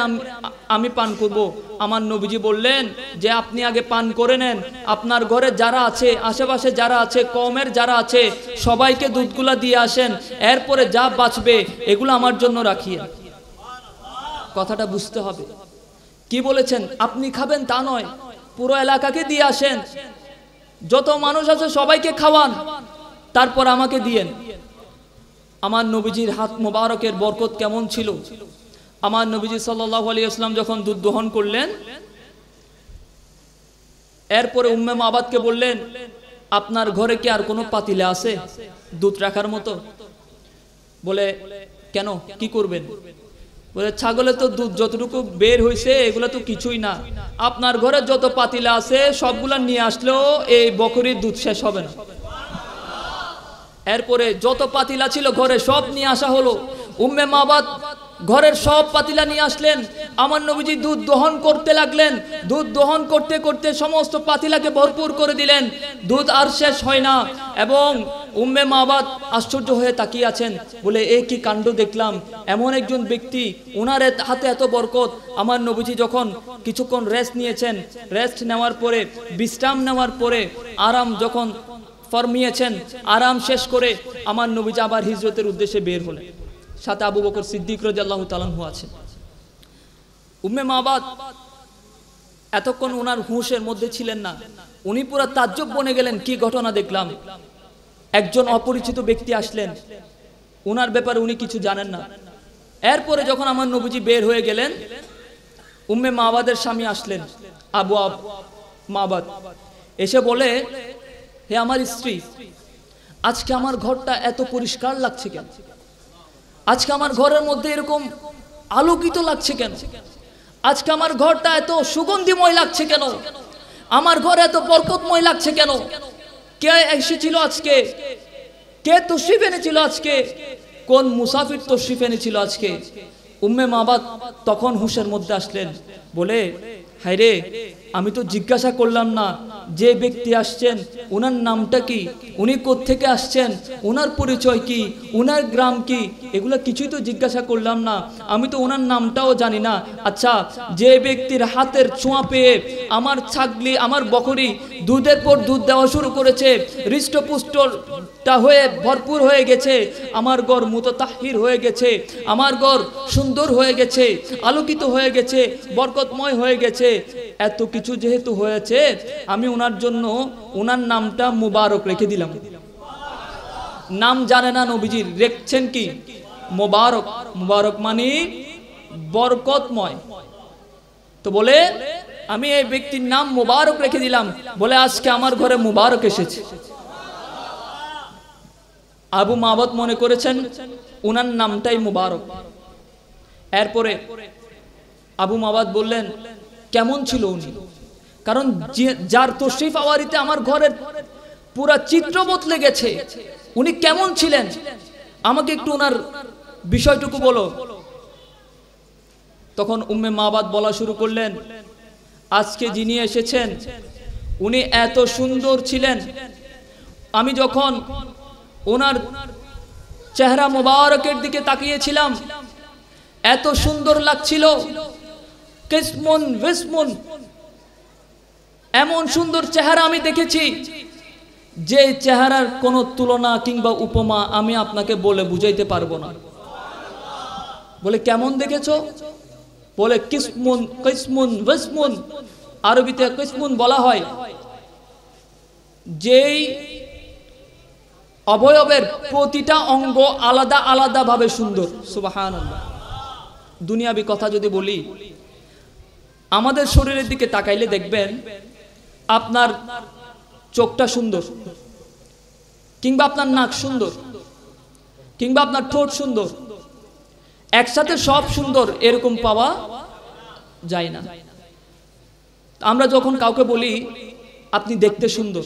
আমি পান করব। আমার নবীজি বললেন যে, আপনি আগে পান করে নেন, আপনার ঘরে যারা আছে, আশেপাশে যারা আছে, কওমের যারা আছে, সবাইকে দুধগুলা দিয়ে আসেন, এরপরে যা বাঁচবে এগুলো আমার জন্য রাখিয়েন। কথাটা বুঝতে হবে। কি বলেছেন? আপনি খাবেন তা নয়, পুরো এলাকাকে দিয়ে আসেন, যত মানুষ আছে সবাইকে খাওয়ান, তারপর আমাকে দিয়েন। আমার নবীজির হাত মোবারকের বরকত কেমন ছিল! আমার নবীজি সাল্লাল্লাহু আলাইহি ওয়াসাল্লাম যখন দুধ দহন করলেন, এরপরে উম্মে মাবাদকে বললেন, আপনার ঘরে কি আর কোনো পাতিলে আছে দুধ রাখার মতো? বলে, কেন, কি করবেন? বলে, ছাগলে তো দুধ যতটুকু বের হয়েছে এগুলো তো কিছুই না, আপনার ঘরে যত পাতিলা আছে সবগুলা নিয়ে আসলেও এই বকরির দুধ শেষ হবে না। এরপরে যত পাতিলা ছিল ঘরে সব নিয়ে আসা হলো। উম্মে মাবাদ ঘরের সব পাতিলা নিয়ে আসলেন, আমার নবীজি দুধ দহন করতে লাগলেন। দুধ দহন করতে করতে সমস্ত পাতিলাকে ভরপুর করে দিলেন, দুধ আর শেষ হয় না। এবং উম্মে মাবাদ আশ্চর্য হয়ে তাকিয়ে আছেন, বলে, এ কি কাণ্ড দেখলাম! এমন একজন ব্যক্তি, ওনার হাতে এত বরকত। আমার নবীজি যখন কিছুক্ষণ রেস্ট নিয়েছেন, রেস্ট নেওয়ার পরে, বিশ্রাম নেওয়ার পরে, আরাম যখন ফরমিয়েছেন, আরাম শেষ করে আমার নবীজি আবার হিজরতের উদ্দেশ্যে বের হলেন। সাথে আবু বকর সিদ্দিক রাদিয়াল্লাহু তাআলা আনহু আছেন। উম্মে মাবাদ এতক্ষণ ওনার হুঁশের মধ্যে ছিলেন না, উনি পুরো তাজ্জব বনে গেলেন, কি ঘটনা দেখলাম! একজন অপরিচিত ব্যক্তি আসলেন, ওনার ব্যাপারে উনি কিছু জানেন না। এরপরে যখন আমার নবীজি বের হয়ে গেলেন, উম্মে মাবাদের স্বামী আসলেন, আবু মাবাদ, এসে বলে, হে আমার স্ত্রী, আজকে আমার ঘরটা এত পরিষ্কার লাগছে কেন? আজকে আমার ঘরের মধ্যে এরকম আলোকিত লাগছে কেন? আজকে আমার ঘরটা এত সুগন্ধিময় লাগছে কেন? আমার ঘর এত বরকতময় লাগছে কেন? কে এসেছিল আজকে? কে তশরিফ এনেছিল আজকে? কোন মুসাফির তশরিফ এনেছিল আজকে? উম্মে মাবাদ তখন হুঁশের মধ্যে আসলেন, বলে, হায়রে, আমি তো জিজ্ঞাসা করলাম না যে ব্যক্তি আসছেন ওনার নামটা কি, উনি কোত্থেকে আসছেন, ওনার পরিচয় কি, ওনার গ্রাম কি, এগুলো কিছুই তো জিজ্ঞাসা করলাম না, আমি তো ওনার নামটাও জানি না। আচ্ছা, যে ব্যক্তির হাতের ছোঁয়া পেয়ে আমার ছাগলি, আমার বকরি দুধের পর দুধ দেওয়া শুরু করেছে, হৃষ্টপুষ্টটা হয়ে ভরপুর হয়ে গেছে, আমার ঘর মুতাতাহহির হয়ে গেছে, আমার ঘর সুন্দর হয়ে গেছে, আলোকিত হয়ে গেছে, বরকতময় হয়ে গেছে, এত কিছু যেহেতু হয়েছে, আমি ওনার জন্য ওনার নামটা মুবারক রেখে দিলাম। নাম জানে না নবীজির, রেখেছেন কি? মুবারক। মুবারক মানে বরকতময়। তো বলে, আমি এই ব্যক্তির নাম মুবারক রেখে দিলাম। বলে, আজকে আমার ঘরে মুবারক এসেছে। আবু মাবাদ মনে করেছেন ওনার নামটাই মুবারক। এরপরে আবু মাবাদ বললেন, কেমন ছিল উনি? কারণ যার তশরিফ আওয়ারিতে আমার ঘরের পুরা চিত্র বদলে গেছে, উনি কেমন ছিলেন? আমাকে একটু ওনার বিষয়টুকু বলো। তখন উম্মে মাবাদ বলা শুরু করলেন, আজকে যিনি এসেছেন উনি এত সুন্দর ছিলেন, আমি যখন ওনার চেহারা মোবারকের দিকে তাকিয়েছিলাম এত সুন্দর লাগছিল, কিসমুন বিসমুন, এমন সুন্দর চেহারা আমি দেখেছি যে চেহারার কোনো তুলনা কিংবা উপমা আমি আপনাকে বলে বুঝাইতে পারবো না। বলে কেমন দেখেছো? বলে কিসমুন কিসমুন বিসমুন, আরবিতে কিসমুন বলা হয় যেই অবয়বের প্রতিটা অঙ্গ আলাদা আলাদা ভাবে সুন্দর। সুবহানাল্লাহ। দুনিয়াবি কথা যদি বলি, আমাদের শরীরের দিকে তাকাইলে দেখবেন আপনার চোখটা সুন্দর, কিংবা আপনার নাক সুন্দর, কিংবা আপনার ঠোঁট সুন্দর, একসাথে সব সুন্দর এরকম পাওয়া যায় না। আমরা যখন কাউকে বলি আপনি দেখতে সুন্দর,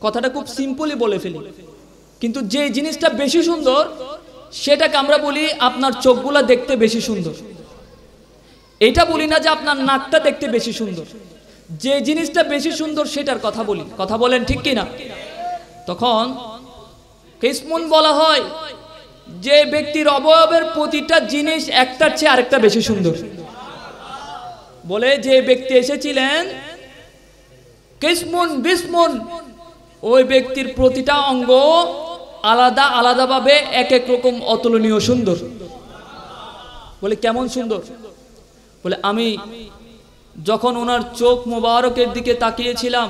কথাটা খুব সিম্পলি বলে ফেলি, কিন্তু যে জিনিসটা বেশি সুন্দর সেটাকে আমরা বলি আপনার চোখগুলা দেখতে বেশি সুন্দর। এটা বলি না যে আপনার নাকটা দেখতে বেশি সুন্দর, যে জিনিসটা বেশি সুন্দর সেটার কথা বলি। কথা বলেন ঠিক কিনা? তখন কিসমুন বলা হয় যে ব্যক্তির অবয়বের প্রতিটা জিনিস একটার চেয়ে আরেকটা বেশি সুন্দর। বলে যে ব্যক্তি এসেছিলেন কিসমুন বিসমুন, ওই ব্যক্তির প্রতিটা অঙ্গ আলাদা আলাদাভাবে এক এক রকম অতুলনীয় সুন্দর। বলে কেমন সুন্দর? বলে আমি যখন ওনার চোখ মোবারকের দিকে তাকিয়েছিলাম,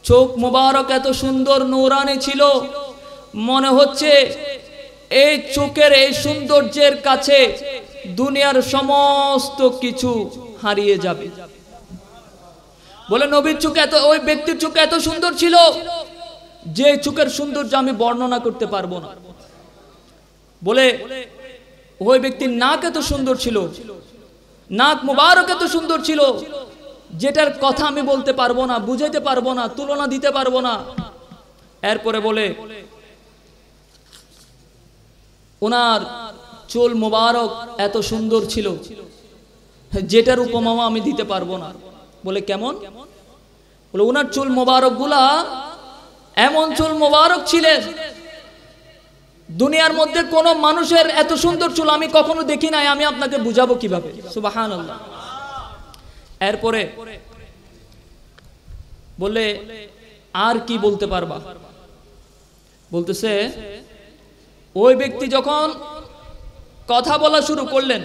চোখ মোবারক এত সুন্দর নূরানি ছিল, মনে হচ্ছে এই চোখের এই সৌন্দর্যের কাছে দুনিয়ার সমস্ত কিছু হারিয়ে যাবে। বলে নবীর চোখ এত, ওই ব্যক্তির চোখ এত সুন্দর ছিল যে চোখের সৌন্দর্য আমি বর্ণনা করতে পারবো না। বলে ওই ব্যক্তির নাক এত সুন্দর ছিল, নাক মুবারক এত সুন্দর ছিল যেটার কথা আমি বলতে পারবো না, বুঝাইতে পারবো না, তুলনা দিতে পারবো না। এরপরে বলে ওনার চুল মুবারক এত সুন্দর ছিল যেটার উপমাও আমি দিতে পারবো না। বলে কেমন? বলে ওনার চুল মুবারক গুলা এমন চুল মুবারক ছিলেন, দুনিয়ার মধ্যে কোন মানুষের এত সুন্দর চুল আমি কখনো দেখি নাই, আমি আপনাকে বুঝাবো কিভাবে। সুবহানাল্লাহ। এরপরে বলে আর কি বলতে পারবা? বলতেছে ওই ব্যক্তি যখন কথা বলা শুরু করলেন,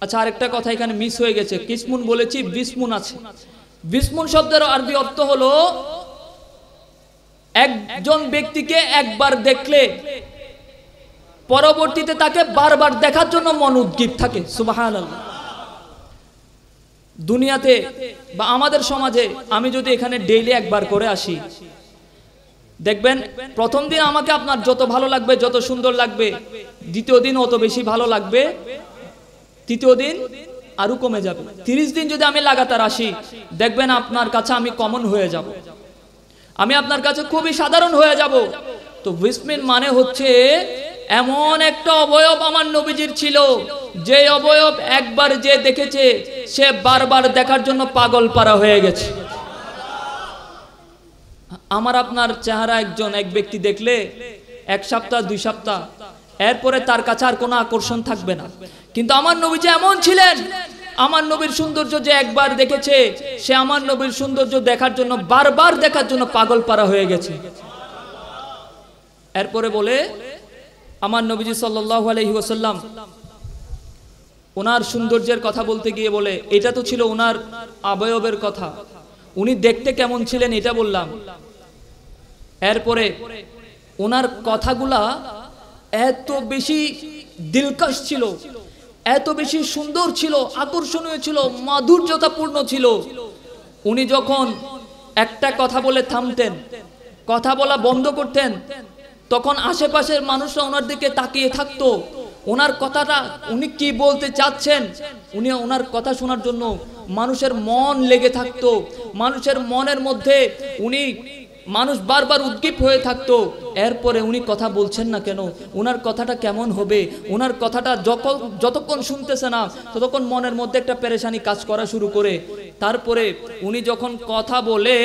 আচ্ছা আরেকটা কথা এখানে মিস হয়ে গেছে, কিসমুন বলেছি বিসমুন আছে। বিসমুন শব্দের আরবি অর্থ হলো একজন ব্যক্তিকে একবার দেখলে পরবর্তীতে তাকে বারবার দেখার জন্য মন উদ্গ্রীব থাকে। সুবহানাল্লাহ। দুনিয়াতে বা আমাদের সমাজে আমি যদি এখানে ডেইলি একবার করে আসি, দেখবেন প্রথম দিন আমাকে আপনার যত ভালো লাগবে, যত সুন্দর লাগবে, দ্বিতীয় দিন অত বেশি ভালো লাগবে, তৃতীয় দিন আরো কমে যাবে। 30 দিন যদি আমি লাগাতার আসি, দেখবেন আপনার কাছে আমি কমন হয়ে যাব, আমি আপনার কাছে খুবই সাধারণ হয়ে যাব। তো বিসমিন মানে হচ্ছে এমন একটা অবয়ব আমার নবীজির ছিল, যে অবয়ব একবার যে দেখেছে সে বারবার দেখার জন্য পাগল পারা হয়ে গেছে। আমার আপনার চেহারা এক ব্যক্তি দেখলে 1 সপ্তাহ 2 সপ্তাহ এরপরে তার কাছে আর কোনো আকর্ষণ থাকবে না, কিন্তু আমার নবীজি এমন ছিলেন, আমার নবীর সৌন্দর্য যে একবার দেখেছে সে আমার নবীর সৌন্দর্য দেখার জন্য বারবার দেখার জন্য পাগল পারা হয়ে গেছে। এরপরে বলে আমার নবীজি সাল্লাল্লাহু আলাইহি ওয়াসাল্লাম ওনার সৌন্দর্যের কথা বলতে গিয়ে বলে এটা তো ছিল ওনার অবয়বের কথা, উনি দেখতে কেমন ছিলেন এটা বললাম। এরপরে ওনার কথাগুলা এত বেশি দিলকাশ ছিল, এত বেশি সুন্দর ছিল, আকর্ষণীয় ছিল, মাধুর্যতাপূর্ণ ছিল। উনি যখন একটা কথা বলে থামতেন, কথা বলা বন্ধ করতেন, তখন আশেপাশের মানুষরা ওনার দিকে তাকিয়ে থাকতো, ওনার কথাটা উনি কি বলতে চাচ্ছেন, উনি ওনার কথা শোনার জন্য মানুষের মন লেগে থাকতো, মানুষের মনের মধ্যে উনি মানুষ বারবার উদ্গ্রীব হয়ে থাকতো, এরপরে উনি কথা বলছেন না কেন, ওনার কথাটা কেমন হবে, ওনার কথাটা যতক্ষণ শুনতেছে না ততক্ষণ মনের মধ্যে একটা পেরেশানি কাজ করা শুরু করে। তারপরে উনি যখন কথা বলে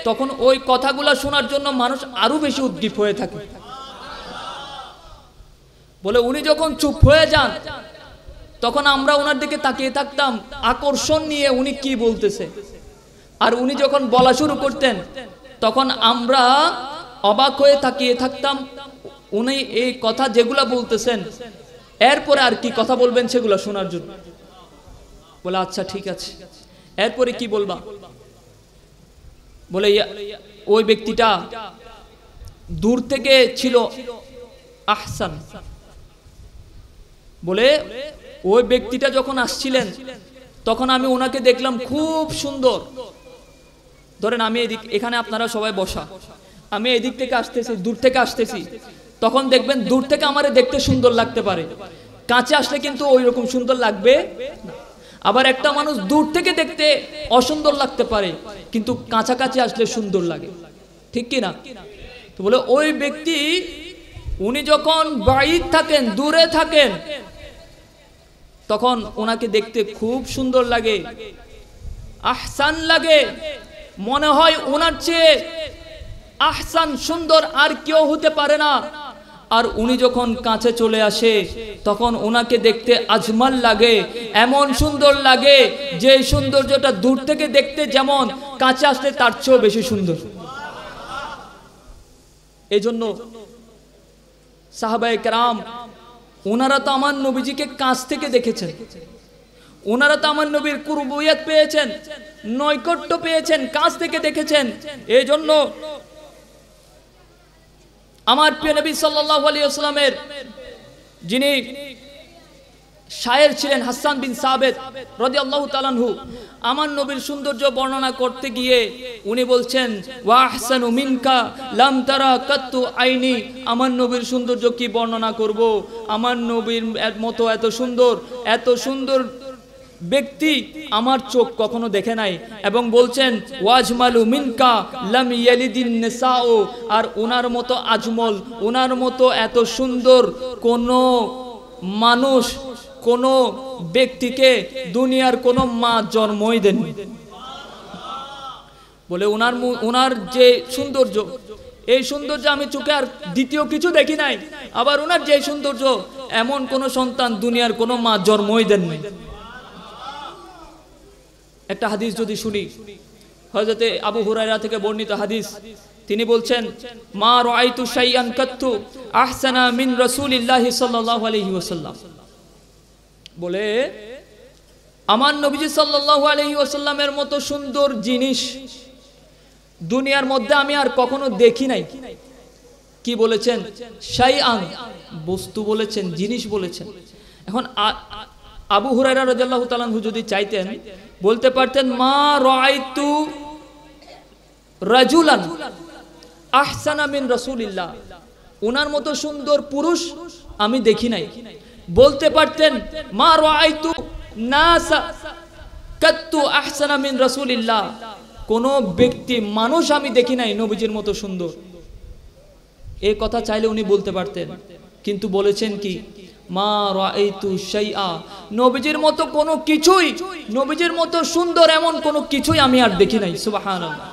তখন ওই কথাগুলো শোনার জন্য মানুষ আরো বেশি উদ্গ্রীব হয়ে থাকে। বলে উনি যখন চুপ হয়ে যান তখন আমরা ওনার দিকে তাকিয়ে থাকতাম আকর্ষণ নিয়ে উনি কি বলতেছে, আর উনি যখন বলা শুরু করতেন তখন আমরা অবাক হয়ে তাকিয়ে থাকতাম উনি এই কথা যেগুলা বলতেছেন এরপরে আর কি কথা বলবেন সেগুলো শোনার জন্য। বলে আচ্ছা ঠিক আছে, এরপরে কি বলবা? বলে ওই ব্যক্তিটা দূর থেকে ছিল আহসান। বলে ওই ব্যক্তিটা যখন আসছিলেন তখন আমি ওনাকে দেখলাম খুব সুন্দর। ধরেন আমি এখানে আপনারা সবাই বসা, আমি এদিক থেকে আসতেছি, দূর থেকে আসতেছি, তখন দেখবেন দূর থেকে আমারে দেখতে সুন্দর লাগতে পারে, কাছে আসলে কিন্তু ওই রকম সুন্দর লাগবে না। আবার একটা মানুষ দূর থেকে দেখতে অসুন্দর লাগতে পারে কিন্তু কাছাকাছি আসলে সুন্দর লাগে, ঠিক কি না? তো বলে ওই ব্যক্তি উনি যখন বাইরে থাকেন, দূরে থাকেন, তখন ওনাকে দেখতে খুব সুন্দর লাগে, আহসান লাগে, মনে হয় ওনার চেয়ে আহসান সুন্দর আর কেউ হতে পারে না। আর উনি যখন কাছে চলে আসে তখন ওনাকে দেখতে আজমাল লাগে, এমন সুন্দর লাগে যে সৌন্দর্যটা দূর থেকে দেখতে যেমন, কাছে আসলে তার চেয়েও বেশি সুন্দর। এই জন্য সাহাবায়ে কেরাম ওনারা তো আমার নবীজিকে কাছ থেকে দেখেছেন, ওনারা তো আমার নবীর কুরবিয়ত পেয়েছেন, নৈকট্য পেয়েছেন, কাছ থেকে দেখেছেন। এই জন্য আমার প্রিয় নবী সাল্লাল্লাহু আলাইহি ওয়াসাল্লামের যিনি শায়ের ছিলেন হাসান বিন সাবিত রাদিয়াল্লাহু তাআলা আনহু, আমার নবীর সৌন্দর্য বর্ণনা করতে গিয়ে উনি বলছেন ওয়া আহসানু মিনকা লাম তারা কাত্তু আইনি। আমার নবীর সৌন্দর্য কি বর্ণনা করব, আমার নবীর মতো এত সুন্দর ব্যক্তি আমার চোখ কখনো দেখে নাই। এবং বলছেন ওয়াজমালু মিনকা লাম ইয়ালিদিন নিসাউ, আর ওনার মতো আজমল, ওনার মতো এত সুন্দর কোন মানুষ, কোন ব্যক্তিকে দুনিয়ার কোন মা জন্মই দেননি। বলে ওনার যে সৌন্দর্য, এই সৌন্দর্য আমি চোখে আর দ্বিতীয় কিছু দেখি নাই। আবার ওনার যে সৌন্দর্য, এমন কোন সন্তান দুনিয়ার কোন মা জন্মই দেননি। একটা হাদিস যদি শুনি, হযরতে আবু হুরায়রা থেকে বর্ণিত হাদিস, তিনি বলছেন মা রাআইতু শাইআন কাত্তু আহসানা মিন রাসূলিল্লাহি সাল্লাল্লাহু আলাইহি ওয়াসাল্লাম। বলে আমার নবীজি সাল্লাল্লাহু আলাইহি ওয়াসাল্লামের মতো সুন্দর জিনিস দুনিয়ার মধ্যে আমি আর কখনো দেখি নাই। কি বলেছেন? শাইআন, বস্তু বলেছেন, জিনিস বলেছেন। এখন আবু হুরায়রা রাদিয়াল্লাহু তাআলা আনহু যদি চাইতেন বলতে পারতেন মা রাআইতু রাজুলান আহসানা মিন রাসূলিল্লাহ, ওনার মতো সুন্দর পুরুষ আমি দেখি নাই। বলতে পারতেন মা রাআইতু নাসা কাত্তু আহসানা মিন রাসূলিল্লাহ, কোন ব্যক্তি মানুষ আমি দেখি নাই নবীজির মতো সুন্দর। এই কথা চাইলে উনি বলতে পারতেন, কিন্তু বলেছেন কি মা রাআইতু শাইআ, নবীজির মতো কোনো কিছুই, নবীজির মতো সুন্দর এমন কোনো কিছুই আমি আর দেখি নাই। সুবহানাল্লাহ।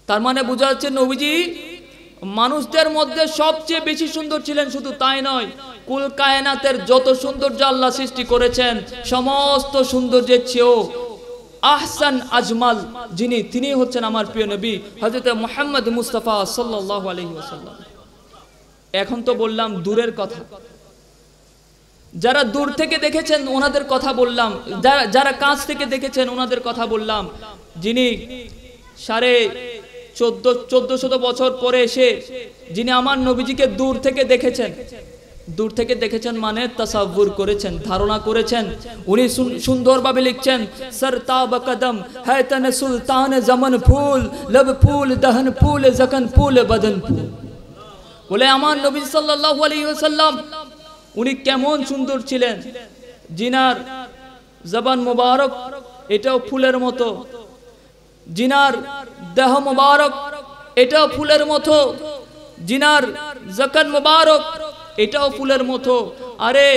তার মানে বোঝা যাচ্ছে নবীজি মানুষদের মধ্যে সবচেয়ে বেশি সুন্দর ছিলেন। শুধু তাই নয়, কুল কায়নাতের যত সৌন্দর্য আল্লাহ সৃষ্টি করেছেন সমস্ত সৌন্দর্যের চেয়েও আহসান আজমাল যিনি, তিনি হচ্ছেন আমার প্রিয় নবী হযরত মুহাম্মদ মুস্তাফা সাল্লাল্লাহু আলাইহি ওয়াসাল্লাম। এখন তো বললাম দূরের কথা, যারা দূর থেকে দেখেছেন ওনাদের কথা বললাম, যারা কাছ থেকে দেখেছেন ওনাদের কথা বললাম। যিনি 1450 বছর পরে এসে যিনি আমার নবীজিকে দূর থেকে দেখেছেন, দূর থেকে দেখেছেন মানে তাসাব্বুর করেছেন, ধারণা করেছেন। উনি সুন্দরভাবে লিখছেন সরতাব কদম হ্যায় তনে সুলতান জমন ফুল লব ফুল দহন ফুল জকন ফুল বদন ফুল। বলে আমার নবী সাল্লাল্লাহু আলাইহি ওয়াসাল্লাম উনি কেমন সুন্দর ছিলেন, জিনার জবান মুবারক এটাও ফুলের মতো, জিনার দেহ মুবারক এটাও ফুলের মতো, জিনার যখন মুবারক এটাও ফুলের মতো। আরে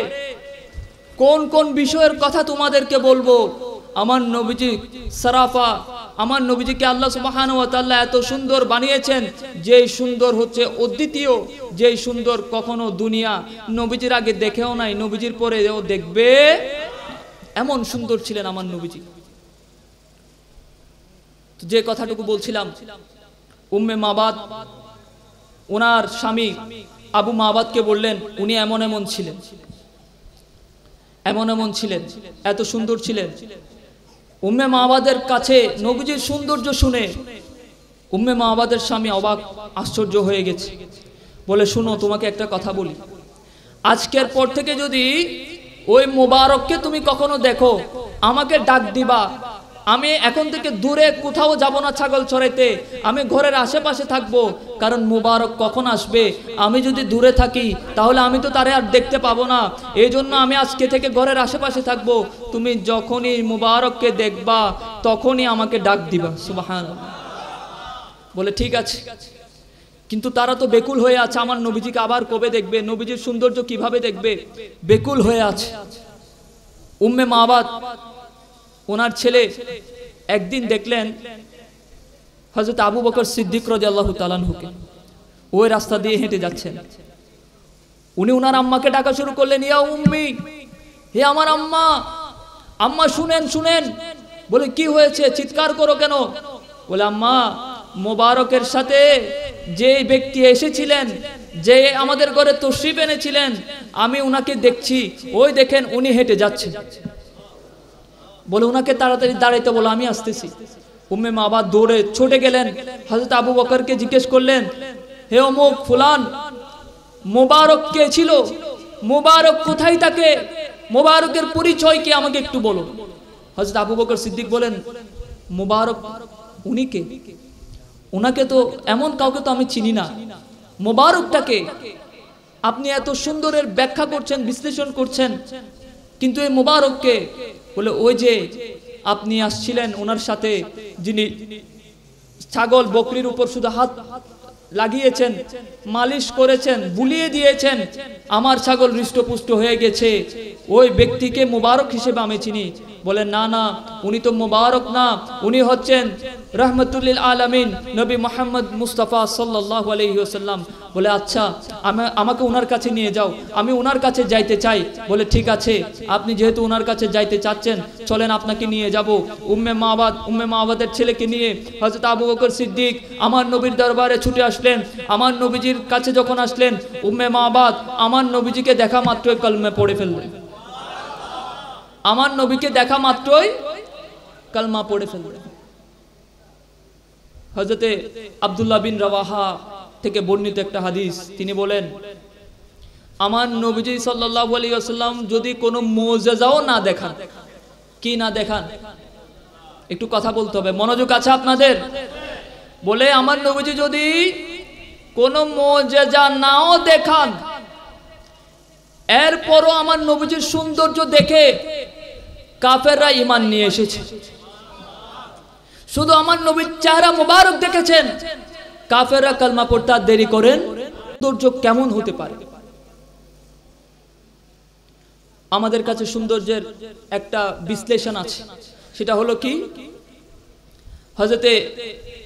কোন কোন বিষয়ের কথা তোমাদেরকে বলবো। আমার নবীজি সারাফা, আমার নবীজিকে আল্লাহ সুবহানাহু ওয়া তাআলা এত সুন্দর বানিয়েছেন, যেই সুন্দর হচ্ছে অদ্বিতীয়, যেই সুন্দর কখনো দুনিয়া নবীজির আগে দেখেও নাই, নবীজির পরে ও দেখবে, এমন সুন্দর ছিলেন আমার নবীজি। যে কথাটুকু বলছিলাম, উম্মে মাবাদ ওনার স্বামী আবু মাবাদকে বললেন উনি এমন এমন ছিলেন, এমন এমন ছিলেন, এত সুন্দর ছিলেন। উম্মে মাবাদের কাছে নবীজির সৌন্দর্য শুনে উম্মে মাবাদের স্বামী অবাক আশ্চর্য হয়ে গেছে। বলে শুনো, তোমাকে একটা কথা বলি, আজকের পর থেকে যদি ওই মোবারককে তুমি কখনো দেখো আমাকে ডাক দিবা। আমি এখন থেকে দূরে কোথাও যাব না ছাগল চড়াইতে, আমি ঘরের আশেপাশে থাকবো, কারণ মুবারক কখন আসবে আমি যদি দূরে থাকি তাহলে আমি তো তারে আর দেখতে পাবো না। এই জন্য আমি আজকে থেকে ঘরের আশেপাশে থাকবো, তুমি যখনই মুবারককে দেখবা তখনই আমাকে ডাক দিবা। সুবহানাল্লাহ। বলে ঠিক আছে, কিন্তু তারা তো বেকুল হয়ে আছে, আমার নবীজিকে আবার কবে দেখবে, নবীজির সৌন্দর্য কিভাবে দেখবে, বেকুল হয়ে আছে। উম্মে মাবাদ ওনার ছেলে একদিন দেখলেন হযরত আবু বকর সিদ্দিক রাদিয়াল্লাহু তাআলা আনহুকে ওই রাস্তা দিয়ে হেঁটে যাচ্ছেন। উনি ওনার আম্মাকে ডাকা শুরু করলেন, ইয়া উম্মি, হে আমার আম্মা, আম্মা শুনেন শুনেন। বলে কি হয়েছে, চিৎকার করো কেন? বলে আম্মা, মোবারকের সাথে যে ব্যক্তি এসেছিলেন, যে আমাদের ঘরে তশরিফ এনেছিলেন, আমি উনাকে দেখছি, ওই দেখেন উনি হেঁটে যাচ্ছেন। বলে উনাকে তাড়াতাড়ি দাঁড়াইতে বলো, আমি আসতেছি। উম্মে মাবাদ দৌড়ে ছুটে গেলেন, হযরত আবু বকরকে জিজ্ঞেস করলেন, হে অমুক ফুলান, মোবারক কে ছিল, মোবারক কোথায় থাকে, মোবারকের পরিচয় কি আমাকে একটু বলো। হযরত আবু বকর সিদ্দিক বলেন, মোবারক উনি কে? উনাকে তো এমন কাউকে তো আমি চিনি না, মোবারকটাকে আপনি এত সুন্দরের ব্যাখ্যা করছেন, বিশ্লেষণ করছেন, কিন্তু এই মোবারককে? বলে ওই যে আপনি আসছিলেন ওনার সাথে, যিনি ছাগল বকরির উপর শুধু হাত লাগিয়েছেন, মালিশ করেছেন, বুলিয়ে দিয়েছেন, আমার ছাগল হৃষ্টপুষ্ট হয়ে গেছে, ওই ব্যক্তিকে মোবারক হিসেবে আমি চিনি। বলে না না, উনি তো মোবারক না, উনি হচ্ছেন রহমতুল লিল আলামিন নবী মুহাম্মদ মুস্তাফা সাল্লাল্লাহু আলাইহি ওয়াসাল্লাম। বলে আচ্ছা, আমাকে ওনার কাছে নিয়ে যাও, আমি ওনার কাছে যাইতে চাই। বলে ঠিক আছে, আপনি যেহেতু ওনার কাছে যাইতে চাচ্ছেন, চলেন আপনাকে নিয়ে যাব। উম্মে মাবাদের ছেলেকে নিয়ে হযরত আবু বকর সিদ্দিক আমার নবীর দরবারে ছুটে আসলেন। আমার নবীজির কাছে যখন আসলেন, উম্মে মাবাদ আমার নবীজিকে দেখা মাত্রই কলমে পড়ে ফেললেন। আমার নবীকে দেখা মাত্রই কলমা পড়ে ফেললেন। হযরতে আব্দুল্লাহ বিন রাওয়াহা থেকে বর্ণিত একটা হাদিস, তিনি বলেন, আমার নবীজি সাল্লাল্লাহু আলাইহি ওয়াসাল্লাম যদি কোনো মুজিজাও না দেখান, কি না দেখান, একটু কথা বলতে হবে, মনোযোগ আছে আপনাদের? বলে আমার নবীজি যদি কোনো মুজিজা নাও দেখান, এরপরও আমার নবীজির সৌন্দর্য দেখে কাফেররা ঈমান নিয়ে এসেছে। শুধু আমার নবীর চেহারা মোবারক দেখেছেন, কাফেররা কালমা পড়তে আর দেরি করেন। সৌন্দর্য কেমন হতে পারে? আমাদের কাছে সৌন্দর্যের একটা বিশ্লেষণ আছে, সেটা হলো কি, হযরতে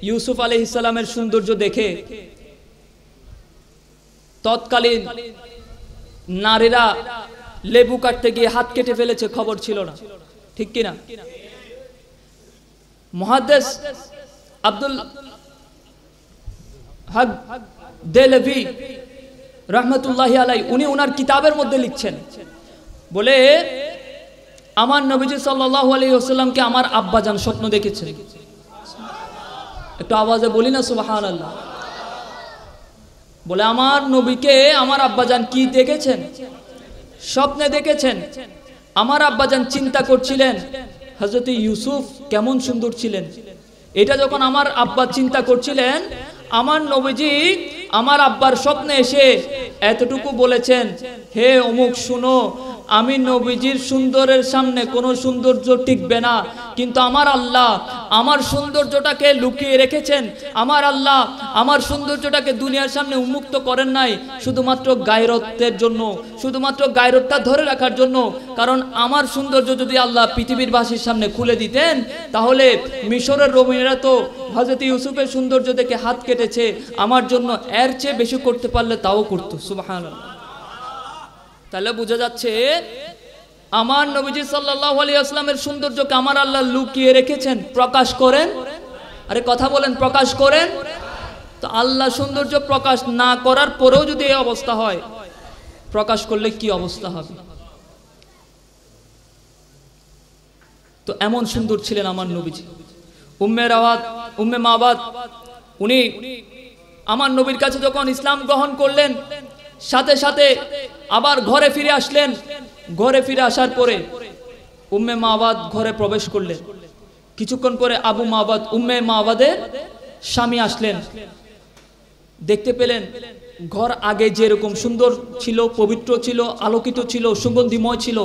ইউসুফ আলাইহিস সালামের সৌন্দর্য দেখে তৎকালীন নারীরা লেবু কাটতে গিয়ে হাত কেটে ফেলেছে, খবর ছিল না, ঠিক কিনা? মুহাদ্দিস আব্দুল হক দেহলভি রাহমাতুল্লাহি আলাইহি উনি ওনার কিতাবের মধ্যে লিখছেন, বলে আমার নবীজি সাল্লাল্লাহু আলাইহি ওয়াসাল্লামকে আমার আব্বাজান স্বপ্ন দেখেছেন। একটু আওয়াজে বলি না সুবহানাল্লাহ। বলে আমার নবীকে আমার আব্বাজান কি দেখেছেন? স্বপ্নে দেখেছেন। আমার আব্বাজান চিন্তা করছিলেন হযরত ইউসুফ কেমন সুন্দর ছিলেন। এটা যখন আমার আব্বা চিন্তা করছিলেন, আমার নবীজি আমার আব্বার স্বপ্নে এসে এতটুকু বলেছেন, হে অমুক শুনো, আমি নবীজির সুন্দরের সামনে কোনো সৌন্দর্য টিকবে না, কিন্তু আমার আল্লাহ আমার সৌন্দর্যটাকে লুকিয়ে রেখেছেন। আমার আল্লাহ আমার সৌন্দর্যটাকে দুনিয়ার সামনে উন্মুক্ত করেন নাই শুধুমাত্র গায়রতের জন্য, শুধুমাত্র গায়রতটা ধরে রাখার জন্য। কারণ আমার সৌন্দর্য যদি আল্লাহ পৃথিবীর বাসীর সামনে খুলে দিতেন, তাহলে মিশরের রমণীরা তো হযরত ইউসুফের সৌন্দর্য দেখে হাত কেটেছে, আমার জন্য এর চেয়ে বেশি করতে পারলে তাও করতো। সুবহানাল্লাহ। তাহলে বোঝা যাচ্ছে আমার নবীজি সাল্লাল্লাহু আলাইহি ওয়াসাল্লামের সৌন্দর্যকে আমার আল্লাহ লুকিয়ে রেখেছেন, প্রকাশ করেন। আরে কথা বলেন, প্রকাশ করেন। তো আল্লাহ সৌন্দর্য প্রকাশ না করার পরেও যদি এই অবস্থা হয়, প্রকাশ করলে কি অবস্থা হবে? তো এমন সুন্দর ছিলেন আমার নবীজি। উম্মে মাবাদ উনি আমার নবীর কাছে যখন ইসলাম গ্রহণ করলেন, সাথে সাথে আবার ঘরে ফিরে আসলেন। ঘরে ফিরে আসার পরে উম্মে মাবাদ ঘরে প্রবেশ করলেন। কিছুক্ষণ পরে উম্মে মাবাদের স্বামী আসলেন। দেখতে পেলেন ঘর আগে যেরকম সুন্দর ছিল, পবিত্র ছিল, আলোকিত ছিল, সুগন্ধিময় ছিল,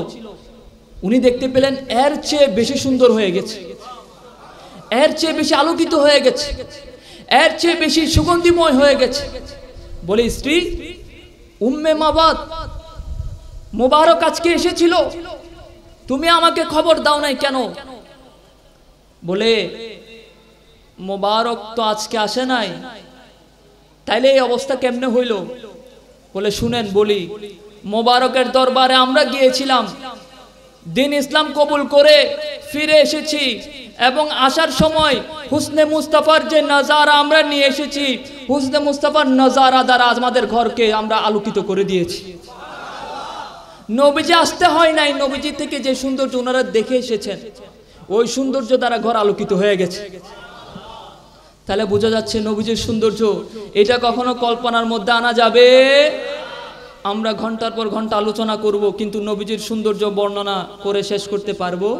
উনি দেখতে পেলেন এর চেয়ে বেশি সুন্দর হয়ে গেছে, এর চেয়ে বেশি আলোকিত হয়ে গেছে, এর চেয়ে বেশি সুগন্ধিময় হয়ে গেছে। বলে, স্ত্রী উম্মে মাবাদ মোবারক আজকে এসেছিল, তুমি আমাকে খবর দাও নাই কেন? বলে, মোবারক তো আজকে আসে নাই, তাইলে এই অবস্থা কেমনে হইল? বলে, শুনেন বলি, মোবারকের দরবারে আমরা গিয়েছিলাম, দিন ইসলাম কবুল করে ফিরে এসেছি, এবং আসার সময় হুসনে মুস্তাফার যে নজারা আমরা নিয়ে এসেছি, হুসনে মুস্তাফার নজারা দ্বারা আমাদের ঘরকে আমরা আলোকিত করে দিয়েছি। নবীজি আসতে হয় নাই, নবীজি থেকে যে সৌন্দর্য ওনারা দেখে এসেছেন, ওই সৌন্দর্য দ্বারা ঘর আলোকিত হয়ে গেছে। তাহলে বোঝা যাচ্ছে নবীজির সৌন্দর্য এটা কখনো কল্পনার মধ্যে আনা যাবে? আমরা ঘন্টার পর ঘন্টা আলোচনা করব, কিন্তু নবীজির সৌন্দর্য বর্ণনা করে শেষ করতে পারবো?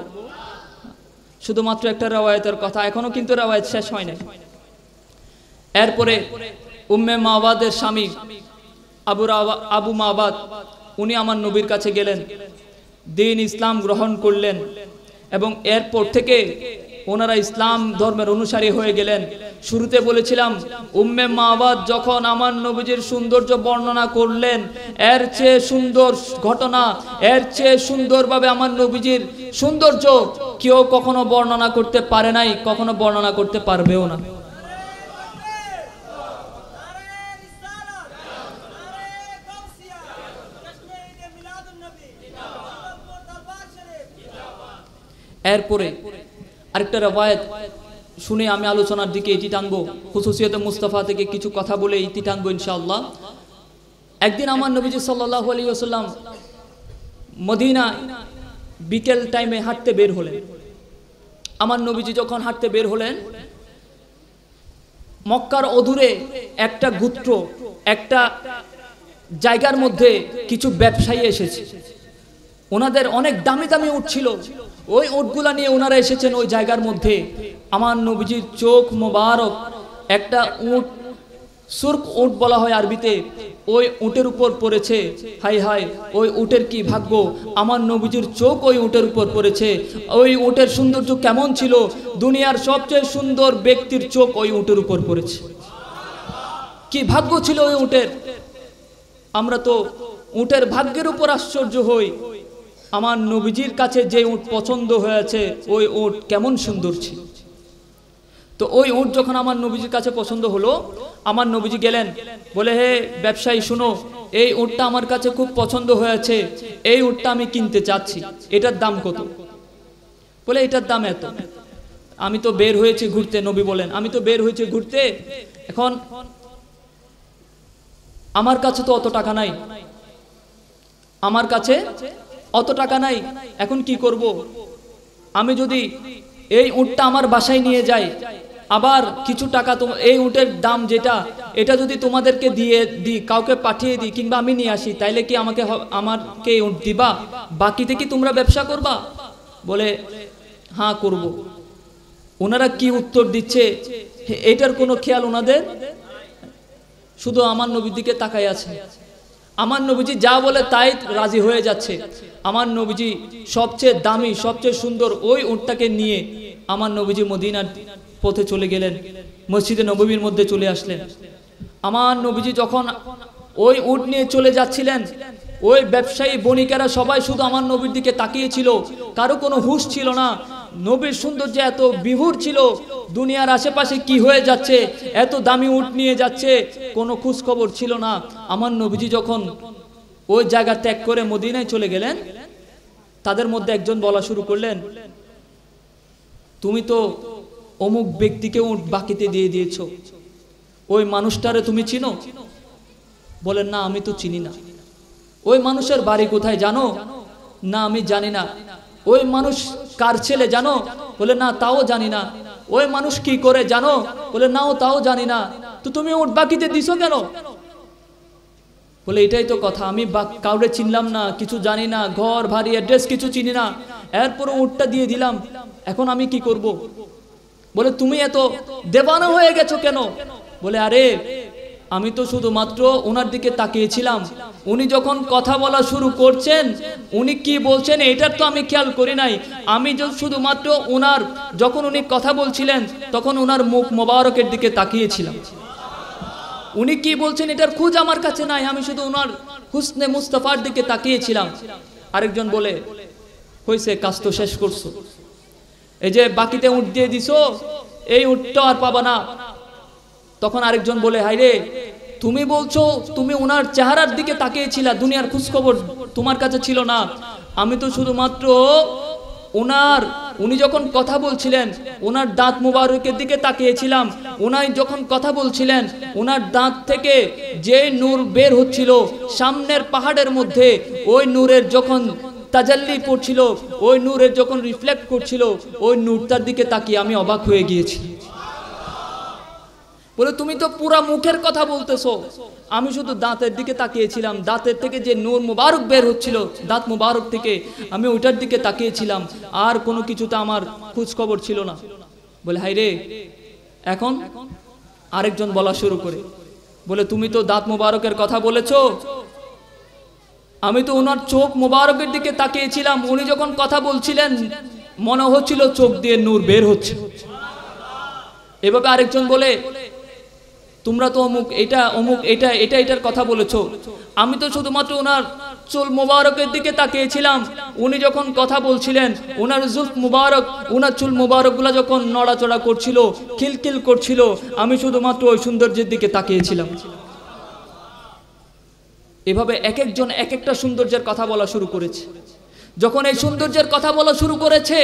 শুধুমাত্র একটা রওয়ায়াতের কথা, এখনো কিন্তু রওয়ায়াত শেষ হয় নাই। এরপরে উম্মে মাবাদের স্বামী আবু মাবাদ উনি আমার নবীর কাছে গেলেন, দিন ইসলাম গ্রহণ করলেন, এবং এরপর থেকে ওনারা ইসলাম ধর্মের অনুসারী হয়ে গেলেন। শুরুতে বলেছিলাম উম্মে মাবাদ যখন আমার নবীজির সৌন্দর্য বর্ণনা করলেন, এর চেয়ে সুন্দর ঘটনা, এর চেয়ে সুন্দরভাবে আমার নবীজির সৌন্দর্য কেউ কখনো বর্ণনা করতে পারে নাই, কখনো বর্ণনা করতে পারবেও না। এরপরে আরেকটা রওয়ায়াত শুনে আমি আলোচনার দিকে এটি টানবো, খুসুসিয়তে মুস্তাফা থেকে কিছু কথা বলে ইতি টানবো ইনশাআল্লাহ। একদিন আমার নবীজি সাল্লাল্লাহু আলাইহি ওয়াসাল্লাম মদিনা বিকেল টাইমে হাঁটতে বের হলেন। আমার নবীজি যখন হাঁটতে বের হলেন, মক্কার অদূরে একটা গোত্র, একটা জায়গার মধ্যে কিছু ব্যবসায়ী এসেছে, ওনাদের অনেক দামি দামি উট ছিল, ওই উটগুলা নিয়ে ওনারা এসেছেন ওই জায়গার মধ্যে। আমার নবীজির চোখ মোবারক একটা উট, সুরক উট বলা হয় আরবিতে, ওই উটের উপর পড়েছে। হাই হাই, ওই উটের কি ভাগ্য, আমার নবীজির চোখ ওই উটের উপর পড়েছে। ওই উটের সৌন্দর্য কেমন ছিল, দুনিয়ার সবচেয়ে সুন্দর ব্যক্তির চোখ ওই উটের উপর পড়েছে। কি ভাগ্য ছিল ওই উটের। আমরা তো উটের ভাগ্যের উপর আশ্চর্য হই, আমার নবীজির কাছে যে উট পছন্দ হয়েছে ওই উট কেমন সুন্দর ছিল। তো ওই উট যখন আমার নবীজির কাছে পছন্দ হলো, আমার নবীজি গেলেন, বলে, হে ব্যবসায়ী শুনো, এই উটটা আমার কাছে খুব পছন্দ হয়েছে, এই উটটা আমি কিনতে চাচ্ছি, এটার দাম কত? বলে, এটার দাম এত। আমি তো বের হয়েছি ঘুরতে, নবী বলেন, আমি তো বের হয়েছি ঘুরতে, এখন আমার কাছে তো অত টাকা নাই, আমার কাছে অত টাকা নাই, এখন কি করব? আমি যদি এই উটটা আমার বাসায় নিয়ে যাই, আবার কিছু টাকা এই উটের দাম যেটা, এটা যদি তোমাদেরকে দিয়ে দিই, কাউকে পাঠিয়ে দিই, কিংবা আমি নিয়ে আসি, তাইলে কি আমাকে উট দিবা? বাকিতে কি তোমরা ব্যবসা করবা? বলে, হ্যাঁ করব। ওনারা কি উত্তর দিচ্ছে এটার কোনো খেয়াল ওনাদের, শুধু আমার নবীর দিকে তাকাই আছে। আমার নবীজি যা বলে তাই রাজি হয়ে যাচ্ছে। আমার নবীজি সবচেয়ে দামি সবচেয়ে সুন্দর ওই উটটাকে নিয়ে আমার নবীজি মদিনার পথে চলে গেলেন, মসজিদে নববীর মধ্যে চলে আসলেন। আমার নবীজি যখন ওই উট নিয়ে চলে যাচ্ছিলেন, ওই ব্যবসায়ী বণিকেরা সবাই শুধু আমার নবীর দিকে তাকিয়েছিল, কারো কোনো হুঁশ ছিল না। নবীর সৌন্দর্য এত বিভোর ছিল, দুনিয়ার আশেপাশে কি হয়ে যাচ্ছে, এত দামি উট নিয়ে যাচ্ছে, কোনো খোঁজ খবর ছিল না। আমার নবীজি যখন ওই জায়গা ত্যাগ করে মদিনায় চলে গেলেন, তাদের মধ্যে একজন বলা শুরু করলেন, তুমি তো অমুক ব্যক্তিকে উট বাকিতে দিয়ে দিয়েছ, ওই মানুষটারে তুমি চিনো? বলেন না, আমি তো চিনি না। ওই মানুষের বাড়ি কোথায় জানো? না, আমি জানি না। ওই মানুষ কার ছেলে জানো? বলে না, তাও জানি না। ওই মানুষ কি করে জানো? বলে নাও, তাও জানি না। তো তুমি উট বাকিতে দিছো কেন? বলে এটাই তো কথা, আমি কাউরে চিনলাম না, কিছু জানি না, ঘর ভারী অ্যাড্রেস কিছু চিনি না, এরপর উটটা দিয়ে দিলাম, এখন আমি কি করব? বলে তুমি এত দেবানা হয়ে গেছো কেন? বলে আরে আমি তো শুধুমাত্র ওনার দিকে তাকিয়েছিলাম, উনি যখন কথা বলা শুরু করছেন, উনি কি বলছেন এটার তো আমি খেয়াল করি নাই। আমি শুধুমাত্র ওনার যখন উনি কথা বলছিলেন তখন ওনার মুখ মোবারকের দিকে তাকিয়েছিলাম। উনি কি বলছেন এটার খোঁজ আমার কাছে নাই, আমি শুধু ওনার হুসনে মুস্তাফার দিকে তাকিয়েছিলাম। আরেকজন বলে হইছে, কাজ তো শেষ করছো, এই যে বাকিতে উট দিয়ে দিছো, এই উটটা আর পাবা না। তখন আরেকজন বলে হাইরে, তুমি বলছো তুমি ওনার চেহারার দিকে তাকিয়েছিলা, দুনিয়ার খোঁজ খবর তোমার কাছে ছিল না। আমি তো শুধুমাত্র উনি যখন কথা বলছিলেন ওনার দাঁত মুবারকের দিকে তাকিয়েছিলাম। উনি যখন কথা বলছিলেন ওনার দাঁত থেকে যে নূর বের হচ্ছিল সামনের পাহাড়ের মধ্যে, ওই নূরের যখন তাজাল্লি পড়ছিল, ওই নূরের যখন রিফ্লেক্ট করছিল, ওই নূরটার দিকে তাকিয়ে আমি অবাক হয়ে গিয়েছি। বলে তুমি তো পুরা মুখের কথা বলতেছো, আমি শুধু দাঁতের দিকে তাকিয়েছিলাম, দাঁতের থেকে যে নূর মুবারক বের হচ্ছিল দাঁত মুবারক থেকে, আমি ওইটার দিকে তাকিয়েছিলাম, আর কোনো কিছুতে আমার খোঁজ খবর ছিল না। বলে হাই রে, এখন আরেকজন বলা শুরু করে, বলে তুমি তো দাঁত মুবারকের কথা বলেছো, আমি তো ওনার চোখ মুবারকের দিকে তাকিয়েছিলাম, উনি যখন কথা বলছিলেন মনে হচ্ছিল চোখ দিয়ে নূর বের হচ্ছে। এভাবে আরেকজন বলে তোমরা তো অমুক এটা অমুক এটা এটা এটার কথা বলেছো, আমি তো শুধুমাত্র ওনার চুল মুবারকের দিকে তাকিয়েছিলাম, উনি যখন কথা বলছিলেন ওনার জুলফ মুবারক, ওনার চুল মুবারকগুলো যখন নড়াচড়া করছিল, খিলখিল করছিল, আমি শুধুমাত্র ওই সৌন্দর্যের দিকে তাকিয়েছিলাম। এভাবে এক একজন এক একটা সৌন্দর্যের কথা বলা শুরু করেছে। যখন এই সৌন্দর্যের কথা বলা শুরু করেছে,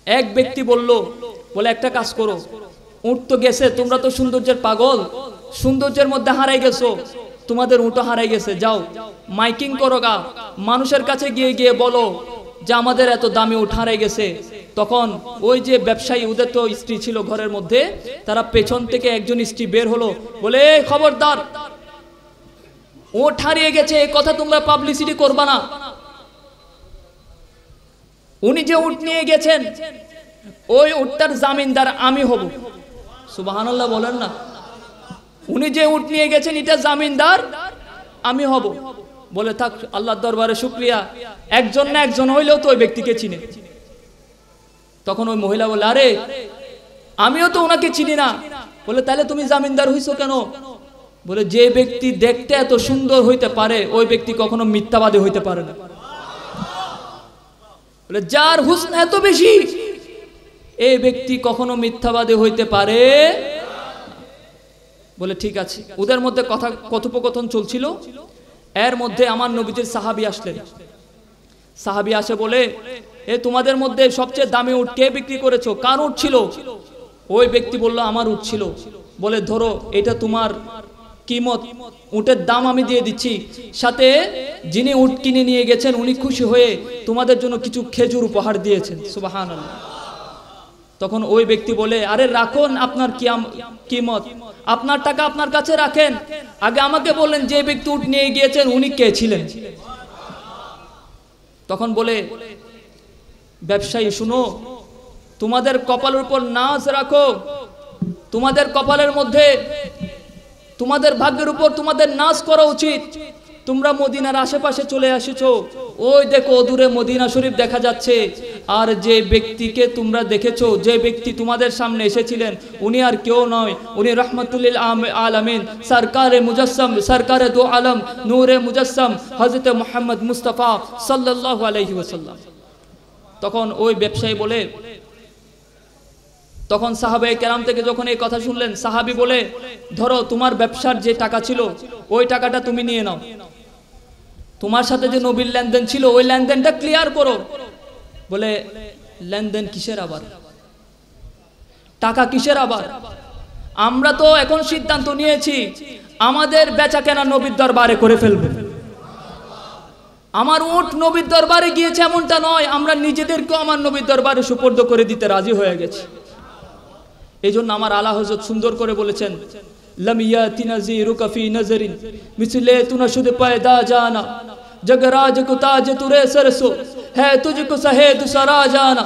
এক ব্যক্তি বলে একটা কাজ করো, উট তো গেছে, তোমরা তো সৌন্দর্যের পাগল, সৌন্দর্যের মধ্যে হারাই গেছো, তোমাদের উটও হারাই গেছে, যাও মাইকিং করো গা, মানুষের কাছে গিয়ে গিয়ে বলো যে আমাদের এত দামি উট হারাই গেছে। তখন ওই যে ব্যবসায়ী, ওদের তো স্ত্রী ছিল ঘরের মধ্যে, তারা পেছন থেকে একজন স্ত্রী বের হলো, বলে খবরদার, উট হারিয়ে গেছে এই কথা তোমরা পাবলিসিটি করবা না, উনি যে উট নিয়ে গেছেন ওই উটটার জামিনদার আমি হব। সুবহানাল্লাহ বলেন না, উনি যে উট নিয়ে গেছেন এটা জামিনদার আমি হব। বলে থাক, আল্লাহর দরবারে শুকরিয়া, একজন না একজন হইলেও তো ওই ব্যক্তিকে চিনে। তখন ওই মহিলা বলে আরে আমিও তো ওনাকে চিনি না। বলে তাহলে তুমি জামিনদার হইছো কেন? বলে যে ব্যক্তি দেখতে এত সুন্দর হইতে পারে ওই ব্যক্তি কখনো মিথ্যাবাদী হইতে পারে না। বলে যার হুসন এত বেশি এই ব্যক্তি কখনো মিথ্যাবাদী হইতে পারে। বলে ঠিক আছে। ওদের মধ্যে কথোপকথন চলছিল, এর মধ্যে আমার নবীজির সাহাবী আসলেন। সাহাবী আসে বলে এ তোমাদের মধ্যে সবচেয়ে দামি উট কে বিক্রি করেছো, কার উট ছিল? ওই ব্যক্তি বলল আমার উট ছিল। বলে ধরো এটা তোমার কিমত, উটের দাম আমি দিয়ে দিচ্ছি, সাথে যিনি উট কিনে নিয়ে গেছেন উনি খুশি হয়ে তোমাদের জন্য কিছু খেজুর উপহার দিয়েছেন। সুবহানাল্লাহ। তখন ওই ব্যক্তি বলে আরে রাখুন আপনার কিমত, আপনার টাকা আপনার কাছে রাখেন, আগে আমাকে বললেন যে ব্যক্তি উট নিয়ে গিয়েছেন উনি কে ছিলেন। তখন বলে ব্যবসায়ী শুনো, তোমাদের কপালের উপর নাজ রাখো, তোমাদের কপালের মধ্যে তোমাদের ভাগ্যের উপর তোমাদের নাজ করা উচিত। তোমরা মদিনার আশেপাশে চলে এসেছো, ওই দেখো দূরে মদিনা শরীফ দেখা যাচ্ছে। আর যে ব্যক্তিকে তোমরা দেখেছো, যে ব্যক্তি তোমাদের সামনে এসেছিলেন, উনি আর কেউ নয়, উনি রহমতুল্লিল আলামিন, সরকারে মুজাসসাম, সরকারে দো আলম, নূরে মুজাসসাম হযরত মুহাম্মদ মুস্তাফা সাল্লাল্লাহু আলাইহি ওয়াসাল্লাম। তখন ওই ব্যবসায়ী বলে, তখন সাহাবায়ে কেরাম থেকে যখন এই কথা শুনলেন, সাহাবী বলে, ধরো তোমার ব্যবসার যে টাকা ছিল ওই টাকাটা তুমি নিয়ে নাও, তোমার সাথে যে নবীর লেনদেন ছিল ওই লেনদেনটা ক্লিয়ার করো। বলে লেনদেন কিসের আবার, টাকা কিসের আবার? আমরা তো এখন সিদ্ধান্ত নিয়েছি আমাদের বেচা কেনা নবীর দরবারে করে ফেলবো। আমার উট নবীর দরবারে গিয়েছে এমনটা নয়, আমরা নিজেদেরকেও আমার নবীর দরবারে সুপর্দ করে দিতে রাজি হয়ে গেছি। এই জন্য আমার আলা হযরত সুন্দর করে বলেছেন, लम याति नज़ीरुका फ़ी नज़रिन मिसले तू नशुद पैदा जाना जगराज को ताज तुरे सरसो है तुझको सहेद सरा जाना।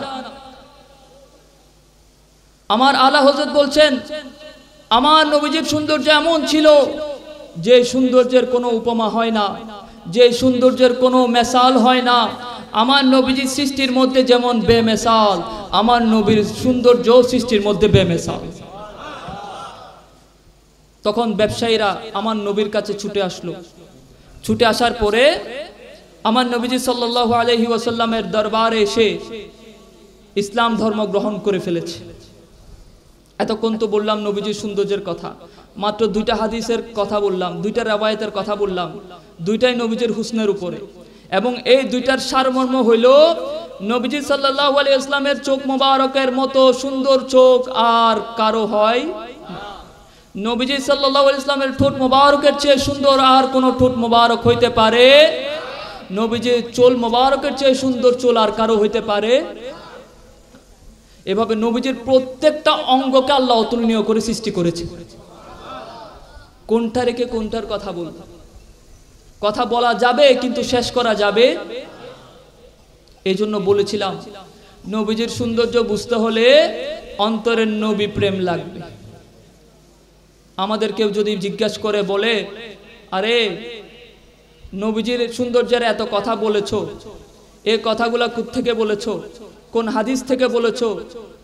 আমার আলা হযরত বলছেন, আমার নবীজির সৌন্দর্য এমন ছিল যে সৌন্দর্যের কোনো উপমা হয় না, যে সৌন্দর্যের কোনো মেসাল হয় না। আমার নবীজির সৃষ্টির মধ্যে যেমন বেমেসাল, আমার নবীর সৌন্দর্য সৃষ্টির মধ্যে বেমেসাল। তখন ব্যবসায়ীরা আমার নবীর কাছে ছুটে আসলো। ছুটে আসার পরে আমার নবীজি সাল্লাল্লাহু আলাইহি ওয়াসাল্লামের দরবারে এসে ইসলাম ধর্ম গ্রহণ করে ফেলেছে। এতক্ষণ তো বললাম নবীজির সৌন্দর্যের কথা, মাত্র দুইটা হাদিসের কথা বললাম, দুইটা রওয়ায়াতের কথা বললাম, দুইটাই নবীজির হুসনের উপরে। এবং এই দুইটার সারমর্ম হইল, নবীজি সাল্লাল্লাহু আলাইহি ওয়াসাল্লামের চোখ মোবারকের মতো সুন্দর চোখ আর কারো হয় না। নবীজি সাল্লাল্লাহু আলাইহি ওয়াসাল্লামের ঠোঁট মোবারকের চেয়ে সুন্দর আর কোনো ঠোঁট মোবারক হইতে পারে? নবীজির চুল মোবারকের চেয়ে সুন্দর চুল আর কারো হইতে পারে? এভাবে নবীজির প্রত্যেকটা অঙ্গকে আল্লাহ অতুলনীয় করে সৃষ্টি করেছে। কোনটা রেখে কোনটার কথা বলবো? কথা বলা যাবে কিন্তু শেষ করা যাবে। এই জন্য বলেছিলাম নবীজির সৌন্দর্য বুঝতে হলে অন্তরের নবী প্রেম লাগবে। আমাদের কেউ যদি জিজ্ঞাসা করে বলে, আরে নবীজির সৌন্দর্যের এত কথা বলেছো, এই কথাগুলা কোত্থেকে বলেছো, কোন হাদিস থেকে বলেছো?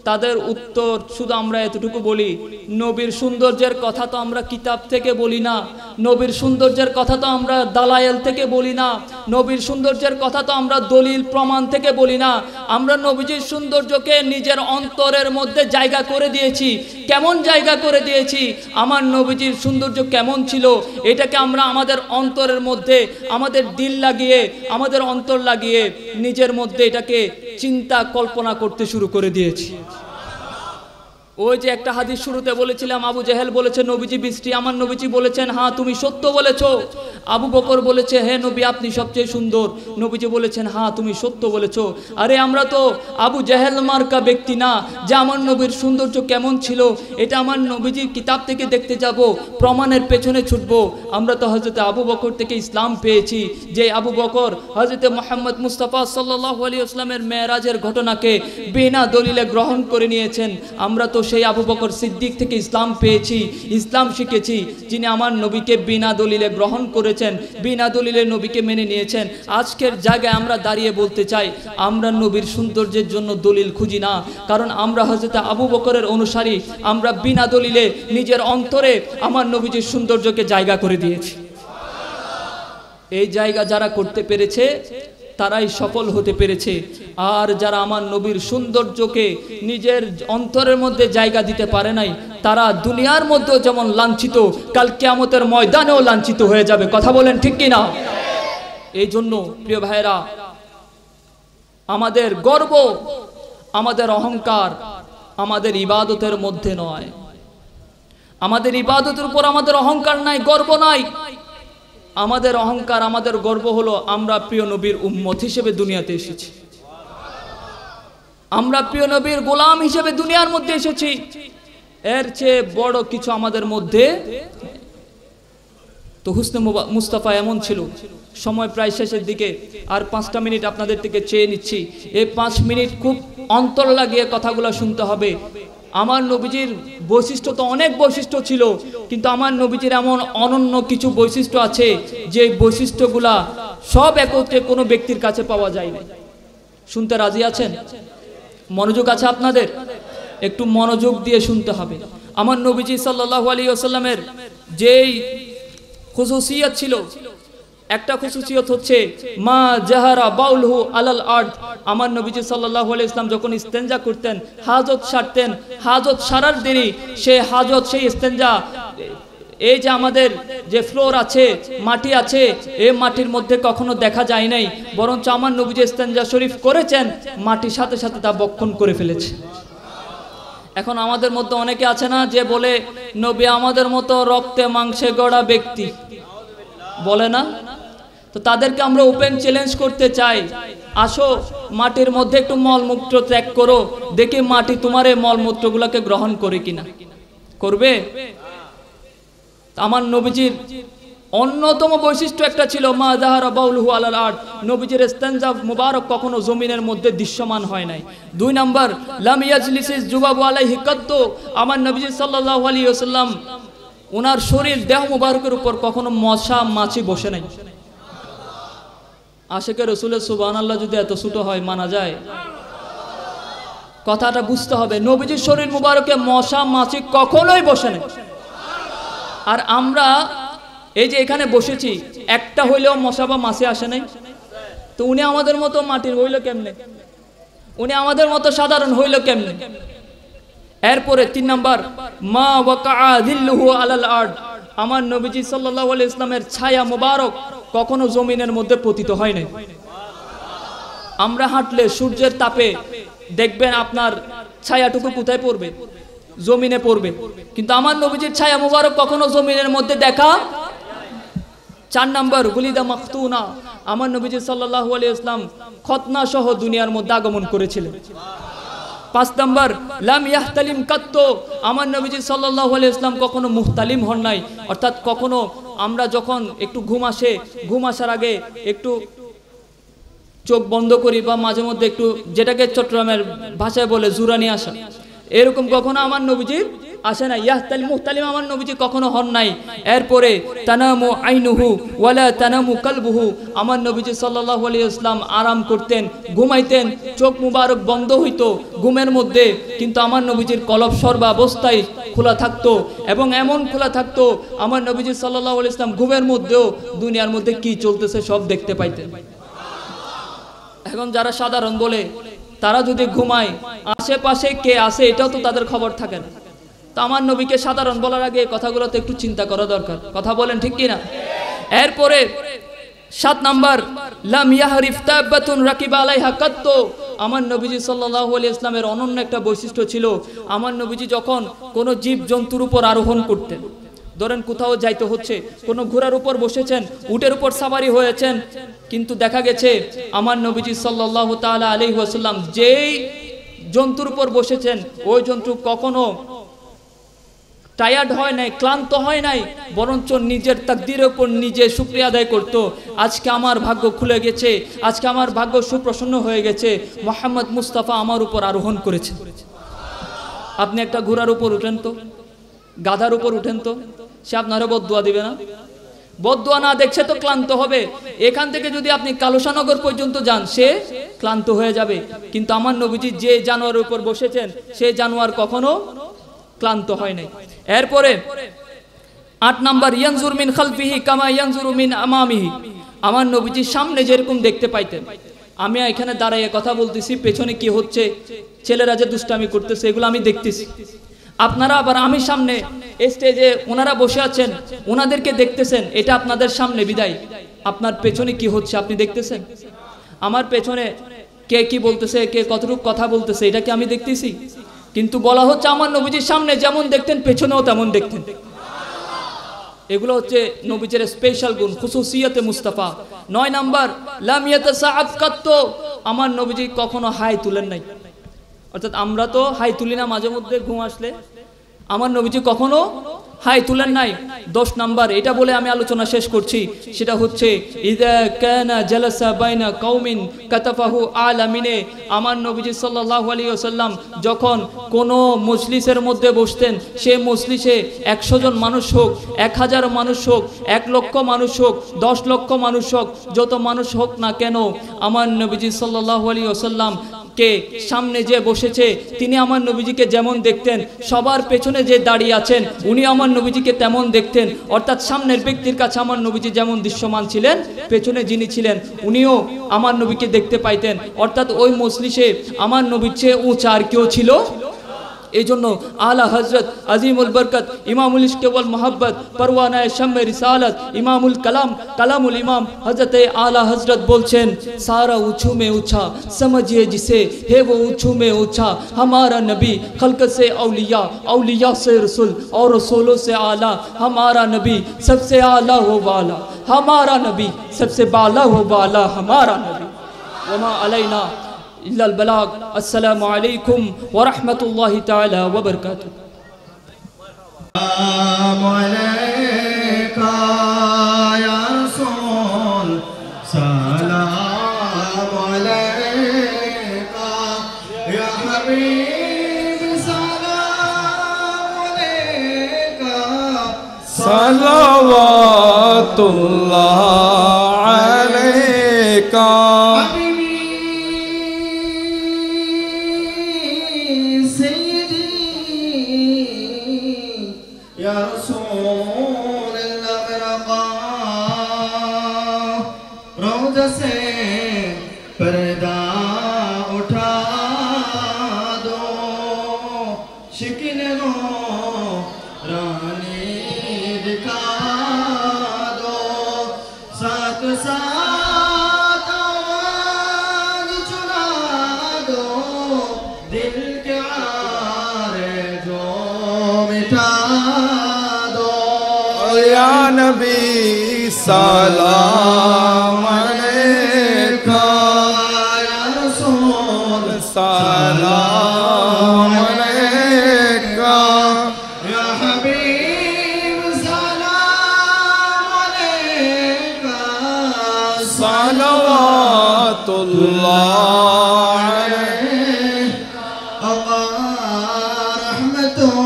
তাদের উত্তর শুধু আমরা এতটুকু বলি, নবীর সৌন্দর্যের কথা তো আমরা কিতাব থেকে বলি না, নবীর সৌন্দর্যের কথা তো আমরা দালায়েল থেকে বলি না, নবীর সৌন্দর্যের কথা তো আমরা দলিল প্রমাণ থেকে বলি না। আমরা নবীজির সৌন্দর্যকে নিজের অন্তরের মধ্যে জায়গা করে দিয়েছি। কেমন জায়গা করে দিয়েছি? আমার নবীজির সৌন্দর্য কেমন ছিল এটাকে আমরা আমাদের অন্তরের মধ্যে, আমাদের দিল লাগিয়ে, আমাদের অন্তর লাগিয়ে নিজের মধ্যে এটাকে চিন্তা কল্পনা করতে শুরু করে দিয়েছি। ওই যে একটা হাদিস শুরুতে বলেছিলাম, আবু জেহেল বলেছে নবীজি বৃষ্টি, আমার নবীজি বলেছেন হ্যাঁ তুমি সত্য বলেছো। আবু বকর বলেছে হে নবী আপনি সবচেয়ে সুন্দর, নবীজি বলেছেন হ্যাঁ তুমি সত্য বলেছো। আরে আমরা তো আবু জেহেল মার্কা ব্যক্তি না যে আমার নবীর সৌন্দর্য কেমন ছিল এটা আমার নবীজির কিতাব থেকে দেখতে যাব, প্রমাণের পেছনে ছুটবো। আমরা তো হযরত আবু বকর থেকে ইসলাম পেয়েছি, যে আবু বকর হযরত মুহাম্মদ মুস্তাফা সাল্লাল্লাহু আলাইহি ওয়াসাল্লামের মেরাজের ঘটনাকে বিনা দলিলে গ্রহণ করে নিয়েছেন। আমরা তো সেই আবু বকর সিদ্দিক থেকে ইসলাম পেয়েছি, ইসলাম শিখেছি, যিনি আমার নবীকে বিনা দলিলে গ্রহণ করেছেন, বিনা দলিলে নবীকে মেনে নিয়েছেন। আজকের জায়গায় আমরা দাঁড়িয়ে বলতে চাই আমরা নবীর সৌন্দর্যের জন্য দলিল খুঁজি না, কারণ আমরা হযরত আবু বকরের অনুসারী। আমরা বিনা দলিলে নিজের অন্তরে আমার নবীজির সৌন্দর্যকে জায়গা করে দিয়েছি। এই জায়গা যারা করতে পেরেছে তারাই সফল হতে পেরেছে। আর যারা আমার নবীর সৌন্দর্যকে নিজের অন্তরের মধ্যে জায়গা দিতে পারে নাই, তারা দুনিয়ার মধ্যেও যেমন লাঞ্ছিত, কাল কিয়ামতের ময়দানেও লাঞ্ছিত হয়ে যাবে। কথা বলেন ঠিক কি না? এই জন্য প্রিয় ভাইরা, আমাদের গর্ব, আমাদের অহংকার আমাদের ইবাদতের মধ্যে নয়। আমাদের ইবাদতের উপর আমাদের অহংকার নাই, গর্ব নাই। আমাদের অহংকার, আমাদের গর্ব হলো আমরা প্রিয় নবীর উম্মত হিসেবে দুনিয়াতে এসেছি, আমরা প্রিয় নবীর গোলাম হিসেবে দুনিয়ার মধ্যে এসেছি। এর চেয়ে বড় কিছু আমাদের মধ্যে। তো হুসনে মুস্তাফা এমন ছিল। সময় প্রায় শেষের দিকে, আর 5টা মিনিট আপনাদের থেকে চেয়ে নিচ্ছি। এই 5 মিনিট খুব অন্তর লাগিয়ে কথাগুলো শুনতে হবে। আমার নবীজির বৈশিষ্ট্য তো অনেক বৈশিষ্ট্য ছিল, কিন্তু আমার নবীজির এমন অনন্য কিছু বৈশিষ্ট্য আছে যে বৈশিষ্ট্যগুলা সব একত্রে কোনো ব্যক্তির কাছে পাওয়া যায় না। শুনতে রাজি আছেন? মনোযোগ আছে আপনাদের? একটু মনোযোগ দিয়ে শুনতে হবে। আমার নবীজি সাল্লাল্লাহু আলাইহি ওয়াসাল্লামের যেই খুসুসিয়ত ছিল, একটা খুসুসিয়ত হচ্ছে মা জাহারা বাউলহু আলাল আরদ। আমার নবীজি সাল্লাল্লাহু আলাইহি ওয়াসাল্লাম যখন ইস্তেনজা করতেন, হাজত সারতেন, হাজত সারার দেরি সেই হাজত, সেই ইস্তেনজা, এই যে আমাদের যে ফ্লোর আছে, মাটি আছে, এই মাটির মধ্যে কখনো দেখা যায় নাই, বরঞ্চ আমার নবীজি ইস্তেনজা শরীফ করেছেন, মাটির সাথে সাথে তা বক্ষণ করে ফেলেছে। এখন আমাদের মধ্যে অনেকে আছে না যে বলে নবী আমাদের মতো রক্তে মাংসে গড়া ব্যক্তি, বলে না? তো তাদেরকে আমরা ওপেন চ্যালেঞ্জ করতে চাই, আসো মাটির মধ্যে একটু মলমূত্র ত্যাগ করো, দেখি মাটি তোমার এই মলমূত্রগুলোকে গ্রহণ করে কিনা। করবে? আমার নবীজির অন্যতম বৈশিষ্ট্য একটা ছিল মা জাহারা বাউলহু আলাল আরদ। নবীজির ইস্তেনজা মুবারক কখনো জমিনের মধ্যে দৃশ্যমান হয় নাই। 2 নাম্বার, লাম ইয়াজলিসিস জুবাবু আলাইহি কাদ্দু। আমার নবীজি সাল্লাল্লাহু আলাইহি ওয়াসাল্লাম ওনার শরীর দেহ মুবারকের উপর কখনো মশা মাছি বসে নাই। আশিকে রাসূলের সুবহানাল্লাহ যদি এত ছোট হয় মানা যায়? কথাটা বুঝতে হবে, নবীজির শরীর মুবারকে মশা মাছি কখনোই বসে নাই। আর আমরা এই যে এখানে বসেছি, একটা হইলেও মশা বা মাছি আসে নাই। তো উনি আমাদের মতো মাটির হইল কেমনে? উনি আমাদের মতো সাধারণ হইল কেমনে? এরপরে 3 নাম্বার, মা ওয়াকাআ যিল্লুহু আলাল আরদ। আমার নবীজি সাল্লাল্লাহু আলাইহি ইসলামের ছায়া মুবারক কখনো জমিনের মধ্যে পতিত হয় নাই। আমরা হাঁটলে সূর্যের তাপে দেখবেন আপনার ছায়াটুকু কোথায় পড়বে? জমিনে পড়বে, কিন্তু আমার নবীজির ছায়া মুবারক কখনো জমিনের মধ্যে দেখা। 4 নাম্বার, গুলিদা মাখতুনা। আমার নবীজি সাল্লাল্লাহু আলাইহি ওয়াসাল্লাম খতনা সহ দুনিয়ার মধ্যে আগমন করেছিলেন। 5 নাম্বার, লাম ইয়াহতালিম কাত্তু। আমার নবীজি সাল্লাল্লাহু আলাইহি ওয়াসাল্লাম কখনো মুহতালিম হন নাই, অর্থাৎ কখনো আমরা যখন একটু ঘুম আসে, ঘুম আসার আগে একটু চোখ বন্ধ করি বা মাঝে মধ্যে একটু, যেটাকে চট্টগ্রামের ভাষায় বলে জুরানি আসা, এরকম কখনো আমার নবীজির আসে না। ইয়াহতালিম মুহতালিম আমার নবীজি কখনো হন নাই। এরপরে তানামু আইনুহু ওয়ালা তানামু কালবুহু। আমার নবীজি সাল্লাল্লাহু আলাইহি ওয়াসাল্লাম আরাম করতেন, ঘুমাইতেন, চোখ মুবারক বন্ধ হইতো ঘুমের মধ্যে, কিন্তু আমার নবীজির কলব সর্বাবস্থায় খোলা থাকতো, এবং এমন খোলা থাকতো আমার নবীজি সাল্লাল্লাহু আলাইহি ওয়াসাল্লাম ঘুমের মধ্যেও দুনিয়ার মধ্যে কি চলতেছে সব দেখতে পাইতেন। এখন যারা সাধারণ বলে, তারা যদি ঘুমায় আশেপাশে কে আছে এটাও তো তাদের খবর থাকে না। তো আমার নবীকে সাধারণ বলার আগে কথাগুলো তো একটু চিন্তা করা দরকার। কথা বলেন ঠিক কিনা? এরপরে 7 নাম্বার, লাম ইয়াহরিফ তাবাতুন রাকিবা আলাইহা কাত্তু। আমার নবীজি সাল্লাল্লাহু আলাইহি ইসলামের অনন্য একটা বৈশিষ্ট্য ছিল, আমার নবীজি যখন কোনো জীব জন্তুর উপর আরোহণ করতেন, ধরেন কোথাও যাইতে হচ্ছে, কোনো ঘোড়ার উপর বসেছেন, উটের উপর সাওয়ারি হয়েছেন, কিন্তু দেখা গেছে আমার নবীজি সাল্লাল্লাহু তাআলা আলাইহি ওয়াসাল্লাম যেই জন্তুর উপর বসেছেন ওই জন্তু কখনো টায়ার্ড হয় নাই, ক্লান্ত হয় নাই, বরঞ্চ নিজের তাকদীরের উপর নিজে শুকরিয়া আদায় করত। আজকে আমার ভাগ্য খুলে গেছে, আজকে আমার ভাগ্য সুপ্রসন্ন হয়ে গেছে, মুহাম্মদ মুস্তাফা আমার উপর আরোহণ করেছে। আপনি একটা ঘোড়ার উপর উঠেন তো, গাধার উপর উঠেন তো, সে আপনারও বদদুয়া দিবে না? বদদুয়া না দেখছে তো ক্লান্ত হবে। এখান থেকে যদি আপনি কালুসানগর পর্যন্ত যান, সে ক্লান্ত হয়ে যাবে। কিন্তু আমার নবীজি যে জানোয়ারের উপর বসেছেন, সে জানোয়ার কখনো ক্লান্ত হয় নাই। এরপরে 8 নাম্বার, ইয়ানজুর মিন খালফিহি কামা ইয়ানজুরু মিন আমামিহি। আমার নবীজির সামনে যেরকম দেখতে পাইতেন, আমি এখানে দাঁড়িয়ে কথা বলতেছি, পেছনে কি হচ্ছে, ছেলেরা যে দুষ্টামি করতেছে, এগুলো আমি দেখতেছি। আপনারা আবার আমি সামনে স্টেজে ওনারা বসে আছেন, ওনাদেরকে দেখতেছেন, এটা আপনাদের সামনে বিদায়, আপনার পেছনে কি হচ্ছে আপনি দেখতেছেন। আমার পেছনে কে কি বলতেছে, কে কতটুকু কথা বলতেছে, এটা কি আমি দেখতেছি? কিন্তু বলা হচ্ছে আমার নবীজির সামনে যেমন দেখতেন পেছনেও তেমন দেখতেন। এগুলো হচ্ছে নবীজির স্পেশাল গুণ, খুসুসিয়াতে মুস্তাফা। 9 নাম্বার, লাম ইয়াতাসাআব কাত্তু। আমার নবীজি কখনো হাই তুলেন নাই, অর্থাৎ আমরা তো হাই তুলি না মাঝে মধ্যে ঘুম আসলে, আমার নবীজি কখনো হাই তুলেন নাই 10 নাম্বার এটা বলে আমি আলোচনা শেষ করছি সেটা হচ্ছে ইযা কানা জালাসা বাইনা কওমিন কাতাফাহু আলামিনে আমার নবীজি সাল্লাল্লাহু আলাইহি ওয়াসাল্লাম যখন কোনো মজলিসের মধ্যে বসতেন সেই মজলিসে 100 জন মানুষ হোক 1000 মানুষ হোক 1 লক্ষ মানুষ হোক 10 লক্ষ মানুষ হোক যত মানুষ হোক না কেন আমার নবীজি সাল্লাল্লাহু আলাইহি ওয়াসাল্লাম কে সামনে যে বসেছে তিনি আমার নবীজিকে যেমন দেখতেন সবার পেছনে যে দাঁড়িয়ে আছেন উনি আমার নবীজিকে তেমন দেখতেন অর্থাৎ সামনের ব্যক্তির কাছে আমার নবীজি যেমন দৃশ্যমান ছিলেন পেছনে যিনি ছিলেন উনিও আমার নবীকে দেখতে পাইতেন অর্থাৎ ওই মজলিসে আমার নবীর চেয়ে উঁচা আর কেউ ছিল এই জন্য আলা হযরত আজিমুল বরকত ইমামুল ইশক ওয়াল মোহাব্বত পরওয়ানায়ে শাম্মে রিসালাত ইমামুল কালাম কালামুল ইমাম হযরত আলা হযরত বলছেন সারা ऊंचू में ऊंचा समझिए जिसे है वो ऊंचू में ऊंचा हमारा नबी खल्क से औलिया औलिया से रसूल और रसूलों से आला हमारा नबी सबसे आला हो वाला हमारा नबी सबसे बाला हो वाला हमारा नबी वमा अलैना इल्ला अल बलाग अस्सलामु अलैकुम व रहमतुल्लाहि ताला व बरकातुहू सलाम अलैका या रसूल सलाम अलैका या हबीब सलाम अलैका सलावतुल्लाह अलैका या रसूल अल्लाह मेरा रोज़ा से पर्दा उठा दो शिकने नो रानी दिखा दो साथ साथ आवाज़ चुरा दो दिल के आरे जो मिटा या नबी सलाम अलैका या रसूल सलाम अलैका या हबीब सलाम अलैका सलावतुल्लाह अलैका आका रहमतों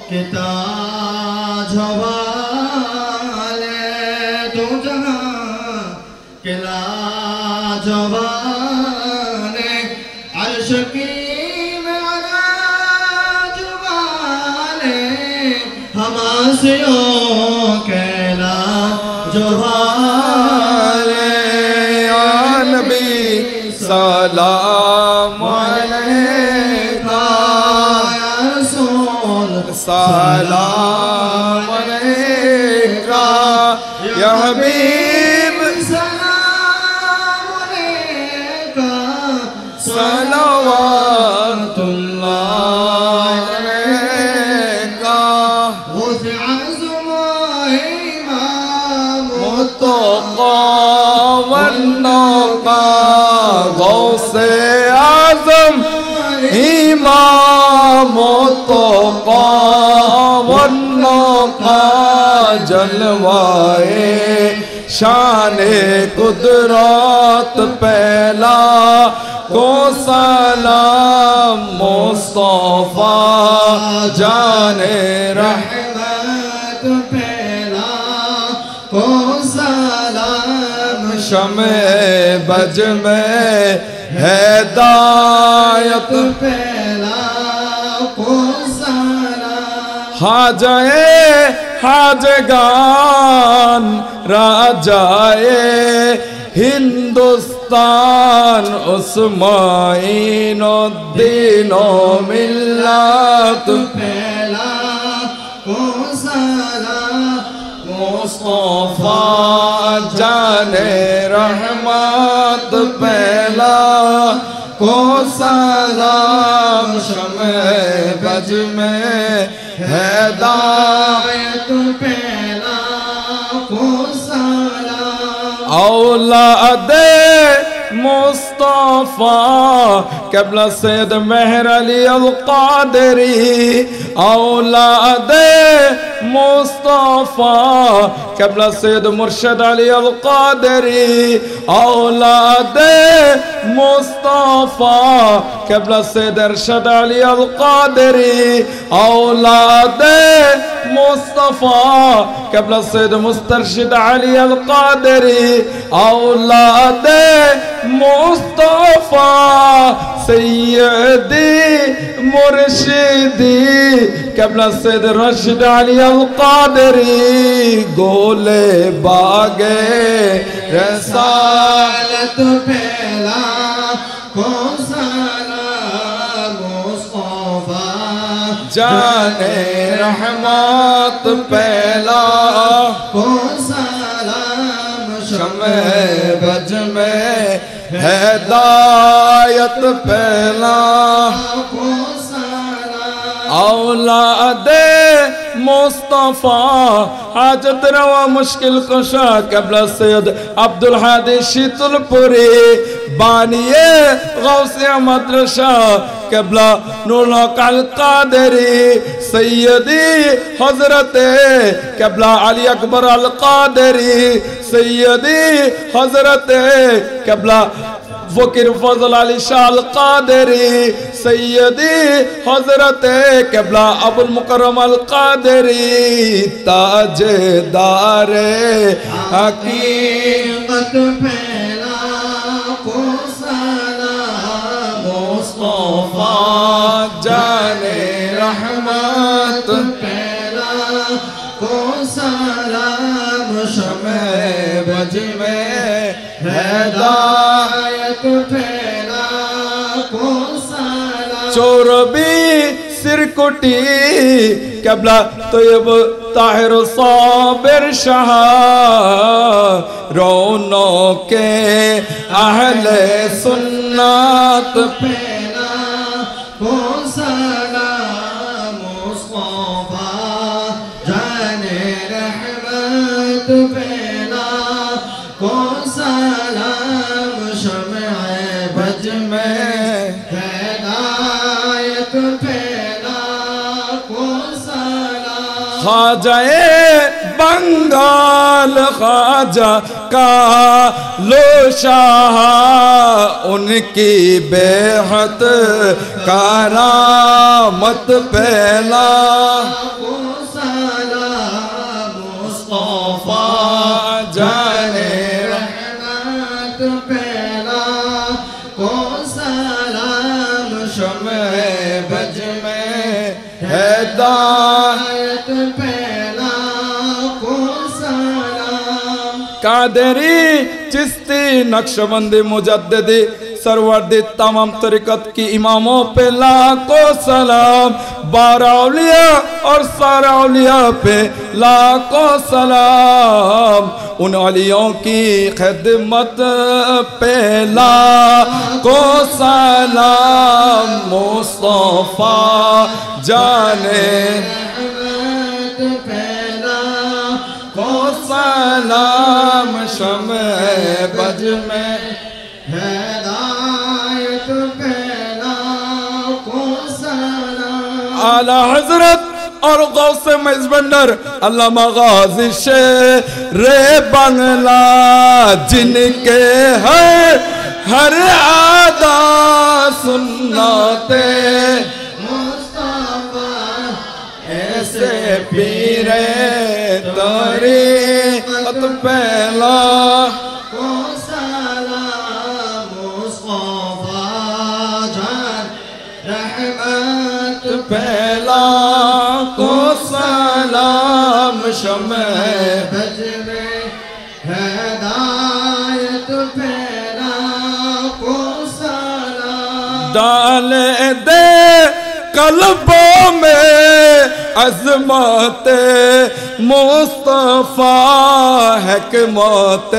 के ताज वाले दो जहां के लाजवाने अर्श की मेराज वाले हम आसियों के लाजवाले या नबी सलाम अलैका या रसूल सलाम अलैका या हबीब सलाम अलैका सलावतुल्लाह अलैका उस आज़म इमाम मुत्तक़ा वन्नक़ा गौसे आज़म इमाम मुत्तक़ा वन्नक़ा जलवाए शाने कुदरत पहला को सलाम मुस्तफा जाने रहमत पहला को सलाम शमे बज में हिदायत पहला को सलाम हाजाए हाजगान राजाए हिंदुस्तान उस्माइनुद्दीन मिल्लत पहला को सलाम मुस्तफा जाने रहमत पहला को सलाम शमे बज में हिदायत पहला को सलाम औलाद मुस्तफा मुस्तफा क़िबला सैयद मेहर अली अल क़ादरी औलाद मुस्तफा क़िबला सैयद मुर्शिद अली अल क़ादरी औलाद मुस्तफा क़िबला सैयद अरशद अली अल क़ादरी औलाद मुस्तफा क़िबला सैयद मुस्तरशिद अली अल क़ादरी औलाद मुस्तफा सैयदी मुर्शिदी क़िबला सैयद रशीद अली अल क़ादरी गोले बागे रसालत पहला कौन सलाम मुस्तफा जाने रहमत पहला कौन सलाम शमे बज में हिदायत पहला कौन सलाम औलाद मुस्तफा हाजत रवा मुश्किल कुशा क़िबला सैयद अब्दुल हादी शीतलपुरी बानिए गौसिया मदरसा क़िबला नूरुल हक अल क़ादरी सैयदी हज़रत क़िबला अली अकबर अल क़ादरी सैयदी हज़रत क़िबला फ़कीर फज़ल अली शाह अल क़ादरी सैयदी हज़रत क़िबला अबुल मुकर्रम अल क़ादरी ताजदारे हकीकत पहला कौन सलाम मुस्तफा जाने रहमत पहला कौन सलाम शमे बज में हिदायत पहला कौन सलाम चोरबी सिरकुटी क़िबला तैयब ताहिर साबिर शाह रोनो के अहले सुन्नत पहला कौन सलाम मुस्तफा जाने रहमत पहला कौन सलाम शमे बज में हिदायत पहला कौन सलाम ख्वाजाए बंगाल ख्वाजा का लो शाह उनकी बेहद करामत पहला कौन सलाम मुस्तफा जाने रहमत पहला कौन सलाम शमे बज में हिदायत पहला कौन सलाम कादरी चिश्ती नक्शबंदी मुजद्दिदी सरवर्दी तमाम तरीक़त की इमामों पे लाखों सलाम 12 औलिया और सारा औलिया पे लाखों सलाम उन औलियों की खिदमत पे लाखों सलाम मुस्तफा जाने रहमत पहला को सलाम शमे बज में हिदायत पहला कौन सलाम आला हजरत और गौस मजबंदर अल्लामा गाजी शेरे बंगला जिनके हर आदा सुन्नते मुस्तफा ऐसे पीरे तरीक़त पहला कौन सलाम मुस्तफा जान रहमत पहला को सलाम शमे बज में हिदायत पहला कौन सलाम डाल दे कल्बों में अज़मत मुस्तफा हिकमत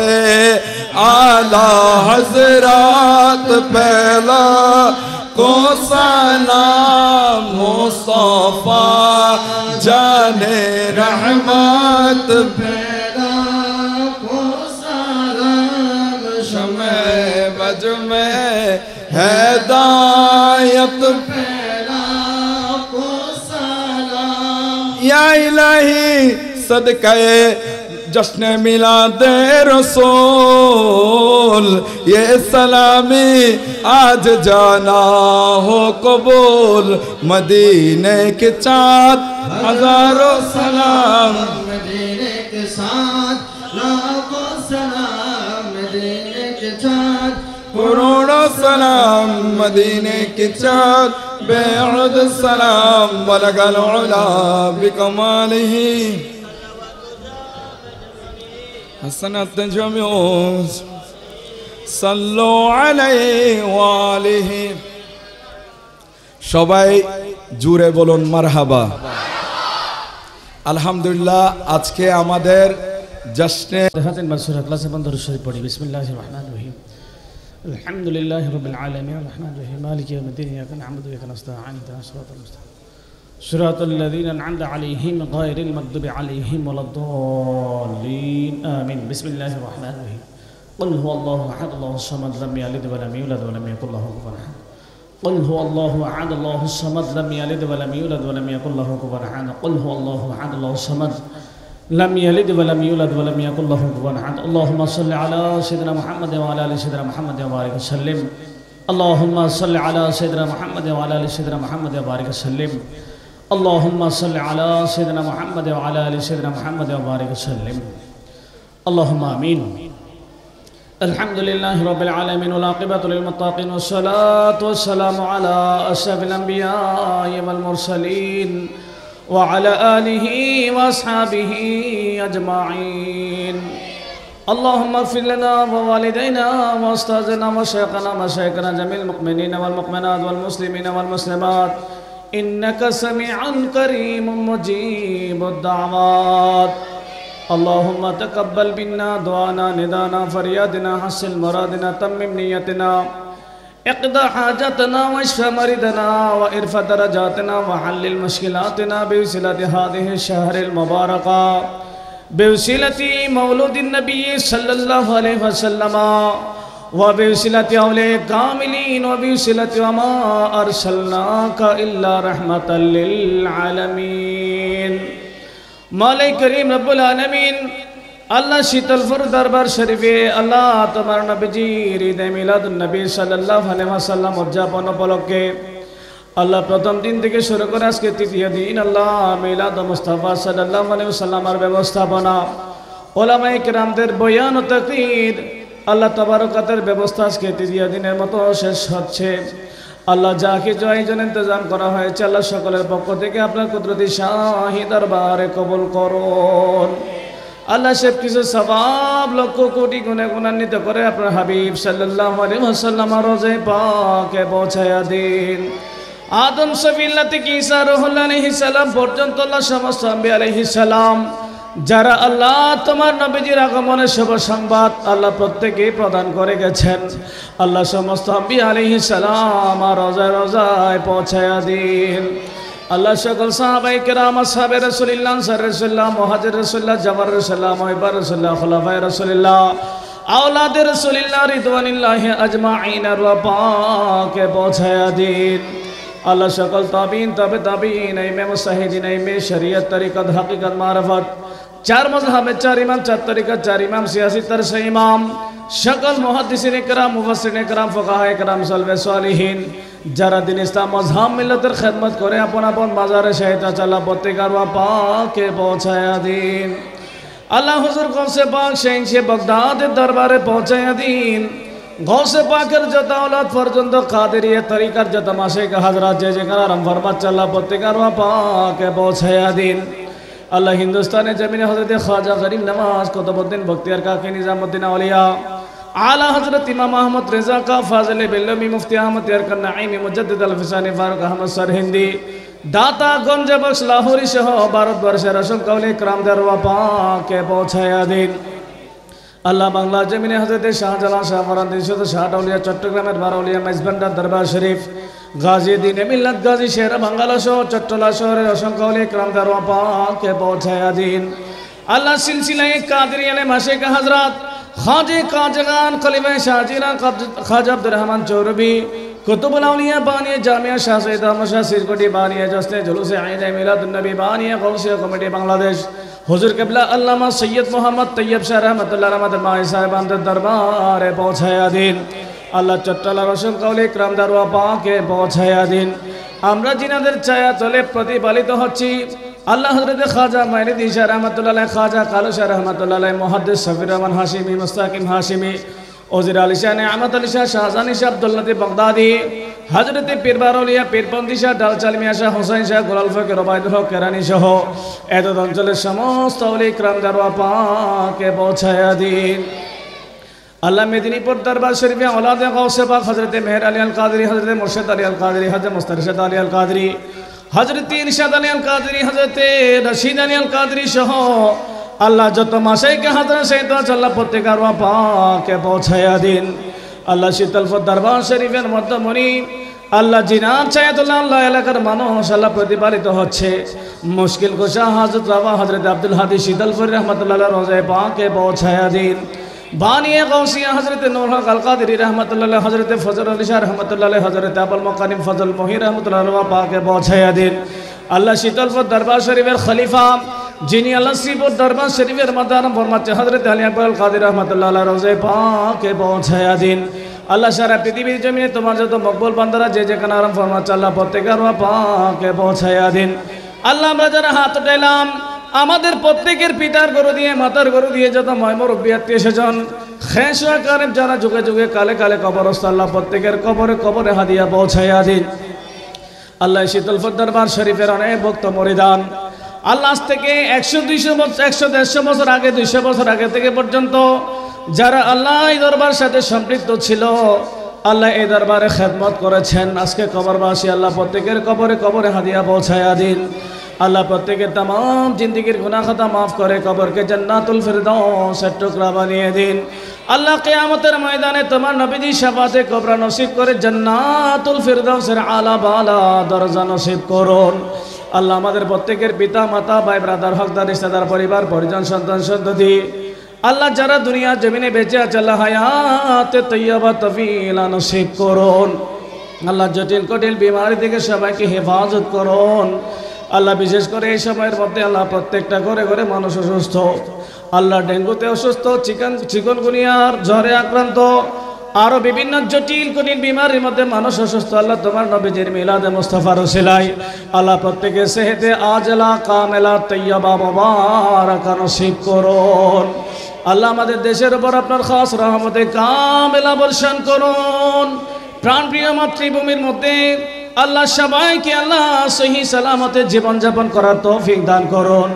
आला हज़रत पहला को सलाम मुस्तफा जाने रहमत पहला कौन सलाम शमे बज में हिदायत फैला को सलाम या इलाही सदक़े जश्न मिलादे रसूल ये सलामी आज जाना हो कबूल मदीने के चाँद हजारों सलाम मदीने के साथ लाखों सलाम मदीने के साथ करोड़ों सलाम मदीने के चाँद बेअद सलाम वलगल उला बिकमालिही हसनत जमीऊस सल्लु अलैहि वालिहि সবাই জুড়ে বলুন মারহাবা আলহামদুলিল্লাহ আজকে আমাদের জশ্নে হাতের মাসুরা ক্লাসে বন্ধ শরীফ পড়ি বিসমিল্লাহির রহমানির রহিম আলহামদুলিল্লাহি রাব্বিল আলামিন রহমানির রহিম মালিকি ইয়াউমিদ্দিন ইয়াকা না'বুদু ওয়া ইয়াকা নাস্তাঈন ইহদিনাস সিরাতাল মুস্তাকিম সিরাতাল লাযীনা আন'আমতা আলাইহিম গায়রিল মাগদুবি আলাইহিম ওয়ালাদ-দাল্লিন আমিন বিসমিল্লাহির রহমানির রহিম قل هو الله احد الله الصمد لم يلد ولم يولد ولم يكن له كفوا احد قل هو الله احد الله الصمد لم يلد ولم يولد ولم يكن له كفوا احد قل هو الله احد الله الصمد لم يلد ولم يولد ولم يكن له كفوا احد اللهم صل على سيدنا محمد وعلى ال سيدنا محمد وبارك وسلم اللهم صل على سيدنا محمد وعلى ال سيدنا محمد وبارك وسلم اللهم صل على سيدنا محمد وعلى ال سيدنا محمد وبارك وسلم اللهم امين الحمد لله رب العالمين والعاقبة للمتقين والصلاة والسلام على أشرف الأنبياء والمرسلين وعلى آله وأصحابه أجمعين اللهم اغفر لنا ووالدينا وأستاذنا وشيخنا ومشايخنا جميع المؤمنين والمؤمنات والمسلمين والمسلمات إنك سميع كريم مجيب الدعوات اللهم تقبل منا دعانا ندانا فريادنا حسن مرادنا تمم نيتنا اقضى حاجتنا واشف مريضنا وارفع درجاتنا وحلل مشكلاتنا بوسيلة هذه الشهر المباركة بوسيلة مولود النبي صلى الله عليه وسلم وبوسيلة أولياء كاملين وبوسيلة وما أرسلناك إلا رحمة للعالمين মালিক করিম রব্বুল আলামিন আল্লাহ শীতলপুর দরবার শরীফে আল্লাহ তোমার নবীজির ঈদ মিলাদুন নবী সাল্লাল্লাহু আলাইহি ওয়াসাল্লাম উদযাপন উপলক্ষে আল্লাহ প্রথম দিন থেকে শুরু করে আজকে তৃতীয় দিন আল্লাহ মিলাদ মুস্তাফা সাল্লাল্লাহু আলাইহি ওয়াসাল্লামের ব্যবস্থাপনা উলামায়ে কেরামদের বয়ান ও তাকরীর আল্লাহ তাবারকাতের ব্যবস্থা আজকে তৃতীয় দিনের মতো শেষ হচ্ছে আল্লাহ যা কিছু আয়োজন ইন্তজাম করা হয়েছে আল্লাহ সকলের পক্ষ থেকে আপনার কুদরতি শাহী দরবারে কবুল করুন আল্লাহ সব কিছু সওয়াব লক্ষ কোটি গুণে গুণান্বিত করে আপনার হাবিব সাল্লাল্লাহু আলাইহি ওয়াসাল্লাম রোজে পাকে পৌঁছায়া দিন আদম সফিল্লাহ থেকে ঈসা রূহুল আলাইহিস সালাম পর্যন্ত আল্লাহ সমস্ত আম্বিয়া আলাইহিস সালাম যারা আল্লাহ তোমার নবীজির আগমনের শুভ সংবাদ আল্লাহ প্রত্যেকেই প্রদান করে গেছেন আল্লাহ সমস্ত আম্বিয়া আলাইহিস সালাম রোজায় রোজায় পৌঁছায়া দিন আল্লাহ সকল সাহাবায়ে কেরাম আসহাবে রাসূলুল্লাহ আনসার রাসূলুল্লাহ মুহাজির রাসূলুল্লাহ জামার রাসূলুল্লাহ মুহিব্বুর রাসূলুল্লাহ খুলাফায়ে রাসূলুল্লাহ আওলাদে রাসূলুল্লাহ রিদওয়ানুল্লাহি আজমাইন পাকে পৌঁছায়া দিন আল্লাহ সকল তাবিন তবে তাবিন ইমাম মুজতাহিদিন ইমাম শরীয়ত তরিকত হাকিকত মারফত চার মযহাবে চার ইমাম চার তরিকত চার ইমাম সিয়াসি তারসে ইমাম সকল মুহাদ্দিসিন کرام মুফাসসিরিন کرام ফুকাহায়ে کرام সালফে সালিহিন যারা দিন ইসলাম মযহাব মিল্লাতের খিদমত করে আপন আপন বাজারে শাহিদা চালা প্রত্যেকের পাকে পৌঁছায়া দিন আল্লাহ হুজুর গৌসে পাক শাহিনশে বাগদাদের দরবারে পৌঁছায়া দিন গৌসে পাকের যত আওলাদ পর্যন্ত কাদেরিয়া তরিকার যত মাশায়েখ হযরত যে যেখানে আরাম ফরমাচ্ছে আল্লাহ প্রত্যেকের পাকে পৌঁছায়া দিন আল্লাহ হিন্দুস্তানে জমিনে হযরত খাজা গরিব নওয়াজ কুতুবউদ্দিন বখতিয়ার কাকি নিজামউদ্দিন আউলিয়া আলা হযরত ইমাম আহমদ রেজা কা ফাজিল বেল্লমি মুফতি আহমদ ইয়ারকান নাঈমি মুজাদ্দিদ আল ফিসানি ফারুক আহমদ সরহিন্দি দাতা গঞ্জ বক্স লাহোরি সহ ভারতবর্ষের অসংখ্য আউলিয়া کرامদের পাকে পৌঁছায়া দিন আল্লাহ বাংলা জমিনে হযরত শাহজালাল শাহ ফরান্দি শুধু শাহ আউলিয়া চট্টগ্রামের বারৌলিয়া মেজবান্ডার দরবার শরীফ গাজী দিন মিল্লাত গাজী শের বাংলা সহ চট্টলা শহরের অসংখ্য আউলিয়া کرامদের পাকে পৌঁছায়া দিন আল্লাহ সিলসিলায়ে কাদেরিয়া মাশায়েখ হযরত খাজে কাজগান খলিফা শাহজিরা খাজা আব্দুর রহমান চৌরবি কুতুবুল আউলিয়া বানিয়ে জামিয়া শাহ সৈয়দ আহমদ শাহ সিরকুটি বানিয়ে জশ্নে জুলুসে ঈদ মিলাদুন নবী বানিয়ে গৌসিয়া কমিটি বাংলাদেশ হুজুর কিবলা আল্লামা সৈয়দ মোহাম্মদ তৈয়ব শাহ রহমতুল্লাহ আমাদের মায়ে সাহেবানদের দরবারে পৌঁছায়া দিন। আল্লাহ চট্টলা রসুল কওলি کرام দরওয়া পাকে পৌঁছায়া দিন। আমরা জিনাদের ছায়া তলে প্রতিপালিত হচ্ছি আল্লাহ হযরত খাজা মাইনুদ্দিন শাহ রহমাতুল্লাহ খাজা কালু শাহ রহমাতুল্লাহ মুহাদ্দিস সফির রহমান হাশিমি মুস্তাকিম হাশিমি ওজির আলী শাহ নেয়ামত আলী শাহ শাহজানি শাহ আব্দুল লতিফ বাগদাদি হযরত পীর বারৌলিয়া পীরপন্থী শাহ ডালচাল মিয়া শাহ হোসেন শাহ গোলাল ফকির ওবায়দুল হক কেরানি সহ এতদ অঞ্চলের সমস্ত ওলি کرام দরওয়া পাকে পৌঁছায়া দিন। আল্লাহ মেদিনীপুর দরবার শরীফে औलादे गौसे पाक हजरत मेहर अली अल कादरी हजरत मुर्शिद अली अल कादरी हजरत मुस्तरशिद अली अल कादरी हजरत इरशाद अली अल कादरी हजरत रशीद अली अल कादरी सह আল্লাহ যত মাশাইখে হাজরা সহিত আল্লাহ প্রত্যেকের পাকে পৌঁছায়া দিন। আল্লাহ শীতলপুর দরবার শরীফের মধ্যমণি আল্লাহ জিনার চায়াতুল্লাহ আল্লাহ এলাকার মানুষ আল্লাহ প্রতিপালিত হচ্ছে মুশকিল কুশা হযরত রাবা হযরত আব্দুল হাদি শীতলপুর রহমাতুল্লাহ রোজায়ে পাকে পৌঁছায়া দিন। বানিয়ে গৌসিয়া হযরত নূর হক আল কাদরি রহমাতুল্লাহ হযরত ফজল আলী শাহ রহমাতুল্লাহ হযরত আবুল মুকারিম ফজল মহি রহমাতুল্লাহ পাকে পৌঁছায়া দিন। আল্লাহ শীতলপুর দরবার শরীফের খলিফা যিনি আল্লাহ শ্রীপুর দরবার শরীফের মাদার ফরমাচ্ছে হযরত আলী আকবর আল কাদরি রহমাতুল্লাহ রোজায়ে পাকে পৌঁছায়া দিন। আল্লাহ সারা পৃথিবীর জমিনে তোমার যত মকবুল বান্দারা যে যেখানে আরাম ফরমাচ্ছে আল্লাহ প্রত্যেকের পাকে পৌঁছায়া দিন। আল্লাহ আমরা যারা হাত উঠাইলাম আমাদের প্রত্যেকের পিতার গরু দিয়ে মাতার গরু দিয়ে যত ময়মুরব্বী আত্মীয় স্বজন খেসা কারেম যারা যুগে যুগে কালে কালে কবরস্থ আল্লাহ প্রত্যেকের কবরে কবরে হাদিয়া পৌঁছায়া দিন। আল্লাহ শীতলপুর দরবার শরীফের অনেক ভক্ত মরিদান আল্লাহ আজ থেকে 100-200 বছর 100-150 বছর আগে 200 বছর আগে থেকে পর্যন্ত যারা আল্লাহ এই দরবার সাথে সম্পৃক্ত ছিল আল্লাহ এই দরবারে খেদমত করেছেন আজকে কবরবাসী আল্লাহ প্রত্যেকের কবরে কবরে হাদিয়া পৌঁছায়া দিন। আল্লাহ প্রত্যেকের तमाम জিন্দেগীর গুনাহ খাতা মাফ করে কবরকে জান্নাতুল ফিরদাউসের টুকরা বানিয়ে দিন। আল্লাহ কিয়ামতের ময়দানে তোমার নবীজি শাফাতে কুবরা নসিব করে জান্নাতুল ফিরদাউসের আলা বালা দরজা নসিব করুন। আল্লাহ আমাদের প্রত্যেকের পিতা মাতা ভাই ব্রাদার হকদার রিশতেদার পরিবার পরিজন সন্তান সন্ততি আল্লাহ যারা দুনিয়া জমিনে বেঁচে আছে আল্লাহ হায়াতে তৈয়বা তফিলা নসিব করুন। আল্লাহ জটিল কঠিন বিমারি থেকে সবাইকে হেফাজত করুন। আল্লাহ বিশেষ করে এই সময়ের মধ্যে আল্লাহ প্রত্যেকটা ঘরে ঘরে মানুষ অসুস্থ আল্লাহ ডেঙ্গুতে অসুস্থ চিকনগুনিয়ার জ্বরে আক্রান্ত আরো বিভিন্ন জটিল কঠিন বিমারির মধ্যে মানুষ অসুস্থ আল্লাহ তোমার নবীজির মিলাদে মুস্তাফার ওসিলায় আল্লাহ প্রত্যেকের সেহতে আজলা কামেলা তৈয়বা মুবারাকা নসিব করুন। আল্লাহ আমাদের দেশের উপর আপনার খাস রহমতে কামেলা বর্ষণ করুন। প্রাণপ্রিয় মাতৃভূমির মধ্যে আল্লাহ সবাইকে আল্লাহ সহি সালামতে জীবনযাপন করার তৌফিক দান করুন।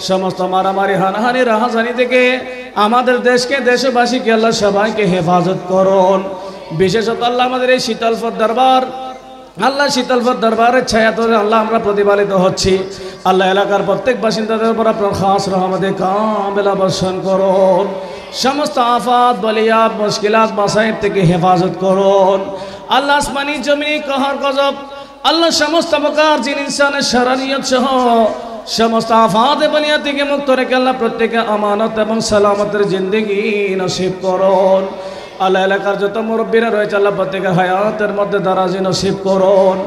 সমস্ত মারামারি হানাহানি রাহাজানি থেকে আমাদের দেশকে দেশবাসীকে আল্লাহ সবাইকে হেফাজত করুন। বিশেষত আল্লাহ আমাদের এই শীতলপুর দরবার আল্লাহ শীতলপুর দরবারের ছায়া ধরে আল্লাহ আমরা প্রতিপালিত হচ্ছি আল্লাহ এলাকার প্রত্যেক বাসিন্দাদের উপর আপনার খাস রহমতে কামেলা বর্ষণ করুন। সমস্ত আফাত বলিয়াত মুশকিলাত মাসাইব থেকে হেফাজত করুন। আল্লাহ আসমানি জমিনি কহর গজব আল্লাহ সমস্ত প্রকার জিন ইনসানের শরণিয়ত সহ সমস্ত আফাত বলিয়াত থেকে মুক্ত রেখে আল্লাহ প্রত্যেকে আমানত এবং সালামতের জিন্দেগি নসিব করুন। আল্লাহ এলাকার যত মুরব্বীরা রয়েছে আল্লাহ প্রত্যেকের হায়াতের মধ্যে দারাজি নসিব করুন।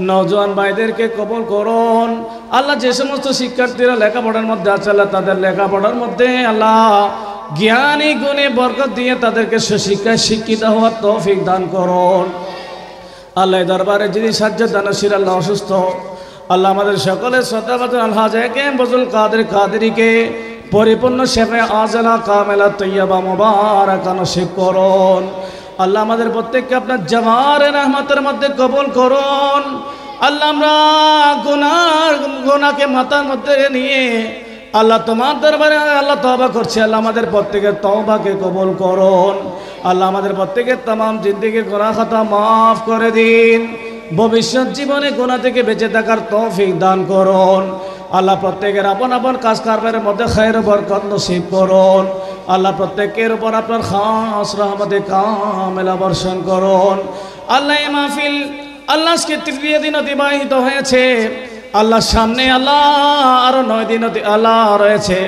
নওজোয়ান ভাইদেরকে কবুল করুন। আল্লাহ যে সমস্ত শিক্ষার্থীরা লেখাপড়ার মধ্যে আছে আল্লাহ তাদের লেখাপড়ার মধ্যে আল্লাহ জ্ঞানী গুণে বরকত দিয়ে তাদেরকে সুশিক্ষায় শিক্ষিত হওয়ার তৌফিক দান করুন। আল্লাহ দরবারে যিনি সাজ্জাদ দানশীর আল্লাহ অসুস্থ আল্লাহ আমাদের সকলের শ্রদ্ধাভাজন আলহাজ একে বজুল কাদের কাদেরীকে পরিপূর্ণ শেফে আজলা কামেলা তৈয়বা মুবারাকা নসিব করুন। আল্লাহ আমাদের প্রত্যেককে আপনার জামারে রহমতের মধ্যে কবুল করুন। আল্লাহ আমরা গুনাহকে মাথার মধ্যে নিয়ে আল্লাহ তোমার দরবারে আল্লাহ তওবা করছি আল্লাহ আমাদের প্রত্যেকের তওবাকে কবুল করুন। আল্লাহ আমাদের প্রত্যেকের तमाम জিন্দেগীর গুনাহ খাতা মাফ করে দিন। ভবিষ্যৎ জীবনে গুনাহ থেকে বেঁচে থাকার তৌফিক দান করুন। আল্লাহ প্রত্যেকের আপন আপন কাজ কারবারের মধ্যে খায়ের বরকত নসিব করুন। আল্লাহ প্রত্যেকের উপর আপনার খাস রহমতে কামেলা বর্ষণ করুন। আল্লাহ এই মাহফিল আল্লাহ আজকে তৃতীয় দিন অতিবাহিত হয়েছে আল্লাহ সামনে আল্লাহ আরো 9 দিন আল্লাহ রয়েছে।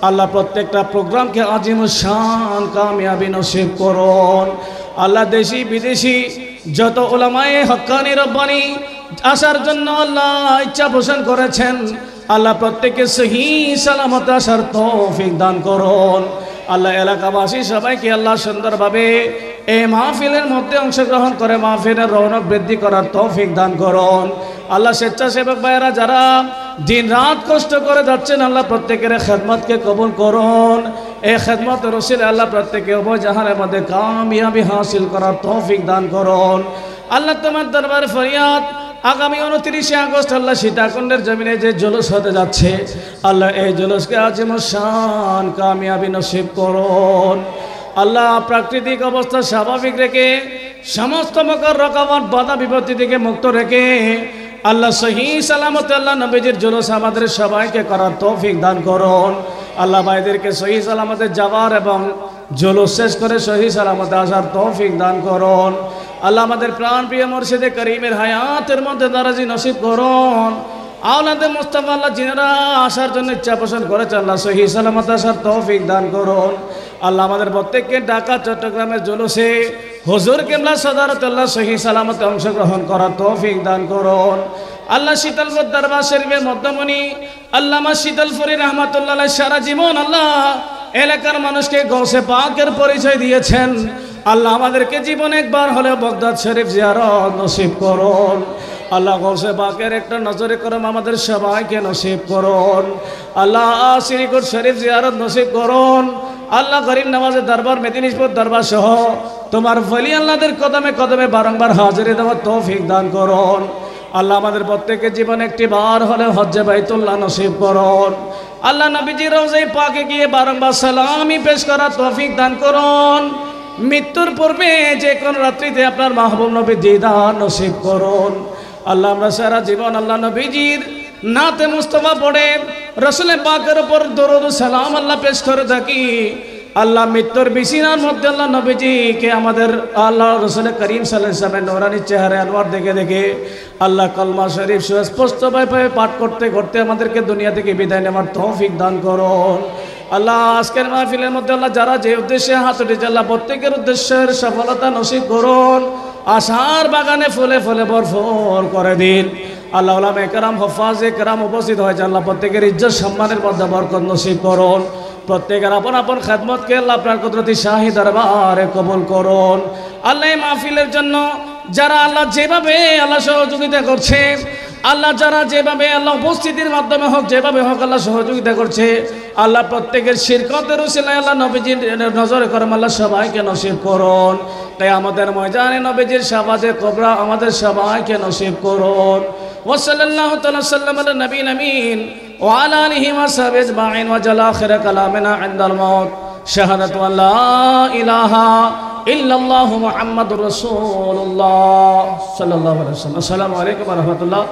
আল্লাহ প্রত্যেকটা প্রোগ্রামকে আজিমুশান কামিয়াবি নসিব করুন। আল্লাহ দেশি বিদেশি যত উলামায়ে হক্কানি রব্বানি আসার জন্য আল্লাহ ইচ্ছা পোষণ করেছেন, আল্লাহ প্রত্যেককে সহি সালামত আসার তৌফিক দান করুন। আল্লাহ এলাকাবাসী সবাইকে আল্লাহ সুন্দরভাবে এই মাহফিলের মধ্যে অংশগ্রহণ করে মাহফিলের রৌনক বৃদ্ধি করার তৌফিক দান করুন। আল্লাহ স্বেচ্ছাসেবক ভাইয়েরা যারা দিন রাত কষ্ট করে যাচ্ছেন, আল্লাহ প্রত্যেকের খেদমতকে কবুল করুন। এই খেদমত রসিল আল্লাহ প্রত্যেকে উভয় জাহানের মধ্যে কামিয়াবি হাসিল করার তৌফিক দান করুন। আল্লাহ তোমার দরবার ফরিয়াদ, আগামী 29 আগস্ট আল্লাহ সীতাকুণ্ডের জমিনে যে জুলুস হতে যাচ্ছে, আল্লাহ এই জুলুসকে আজিমুশান কামিয়াবি নসিব করুন। আল্লাহ প্রাকৃতিক অবস্থা স্বাভাবিক রেখে সমস্ত মকর রকাবত বাধা বিপত্তি থেকে মুক্ত রেখে আল্লাহ সহি সালামত আল্লাহ নবীজির জুলুস আমাদের সবাইকে করার তৌফিক দান করুন। আল্লাহ ভাইদেরকে সহি সালামতে যাওয়ার এবং জুলুস শেষ করে সহি সালামতে আসার তৌফিক দান করুন। আল্লাহ আমাদের প্রাণ প্রিয় মুর্শিদে করিমের হায়াতের মধ্যে দারাজি নসিব করুন। আওলাদে মুস্তাফা আল্লাহ যিনারা আসার জন্য ইচ্ছা পোষণ করেছে, আল্লাহ সহি সালামতে আসার তৌফিক দান করুন। আল্লাহ আমাদের প্রত্যেককে ঢাকা চট্টগ্রামের জুলুসে হুজুর কিবলা সদারতুল্লাহ সহি সালামতে অংশগ্রহণ করার তৌফিক দান করুন। আল্লাহ শীতলপুর দরবার শরীফের মধ্যমণি আল্লামা শীতলপুরী রহমাতুল্লাহ সারা জীবন আল্লাহ এলাকার মানুষকে গৌসে পাকের পরিচয় দিয়েছেন। আল্লাহ আমাদেরকে জীবনে একবার হলেও বগদাদ শরীফ জিয়ারত নসিব করুন। আল্লাহ গৌসে পাকের একটা নজরে করম আমাদের সবাইকে নসিব করুন। আল্লাহ শ্রীকোট শরীফ জিয়ারত নসিব করুন। আল্লাহ গরিব নওয়াজের দরবার মেদিনীপুর দরবার সহ তোমার ওলি আল্লাহদের কদমে কদমে বারংবার হাজিরি দেওয়ার তৌফিক দান করুন। আল্লাহ আমাদের প্রত্যেকের জীবনে একটি বার হলে হজ্জে বাইতুল্লাহ নসিব করুন। আল্লাহ নবীজি রওজা পাকে গিয়ে বারংবার সালামি পেশ করার তৌফিক দান করুন। মৃত্যুর পূর্বে যে কোন রাত্রিতে আপনার মাহবুব নবী দিদার নসিব করুন। আল্লাহ আমরা সারা জীবন আল্লাহ নবীজির নাতে মুস্তফা পড়ে রসুলের পাকের উপর দরুদ সালাম আল্লাহ পেশ করে থাকি। আল্লাহ মৃত্যুর বিছানার মধ্যে আল্লাহ নবীজিকে আমাদের আল্লাহ রসুল করিম সাল্লাল্লাহু আলাইহি ওয়াসাল্লামের নূরানী চেহারা আনোয়ার দেখে দেখে আল্লাহ কলমা শরীফ সুস্পষ্টভাবে পাঠ করতে করতে আমাদেরকে দুনিয়া থেকে বিদায় নেওয়ার তৌফিক দান করুন। আল্লাহ আজকের মাহফিলের মধ্যে আল্লাহ যারা যে উদ্দেশ্যে হাত উঠেছে আল্লাহ প্রত্যেকের উদ্দেশ্যের সফলতা নসিব করুন। আশার বাগানে ফুলে ফুলে ভরপুর করে দিন। আল্লাহ উলামায়ে কেরাম হুফাজে কেরাম উপস্থিত হয়েছে, আল্লাহ প্রত্যেকের ইজ্জত সম্মানের মধ্যে বরকত নসিব করুন। প্রত্যেকের আপন আপন খেদমতকে আল্লাহ আপনার কুদরতি শাহী দরবারে কবুল করুন। আল্লাহ এই মাহফিলের জন্য যারা আল্লাহ যেভাবে আল্লাহ সহযোগিতা করছে, আল্লাহ যারা যেভাবে আল্লাহ উপস্থিতির মাধ্যমে হোক যেভাবে হোক আল্লাহ সহযোগিতা করছে, আল্লাহ প্রত্যেকের শিরকতের উসিলায় আল্লাহ নবীজির নজরে করম আল্লাহ সবাইকে নসিব করুন। তাই আমাদের ময়দানে নবীজির শাফাতে কুবরা আমাদের সবাইকে নসিব করুন। ওয়াসাল্লাল্লাহু তাআলা সাল্লাম আলা নবীল আমিন ওয়া আলা আলিহি ওয়া সাহবিহি আজমাইন ওয়া জালা আখিরা কালামিনা ইনদাল মাউত শাহাদাতু আল্লা ইলাহা ইল্লাল্লাহু মুহাম্মাদুর রাসূলুল্লাহ সাল্লাল্লাহু আলাইহি ওয়াসাল্লাম। আসসালামু আলাইকুম ওয়া রাহমাতুল্লাহ।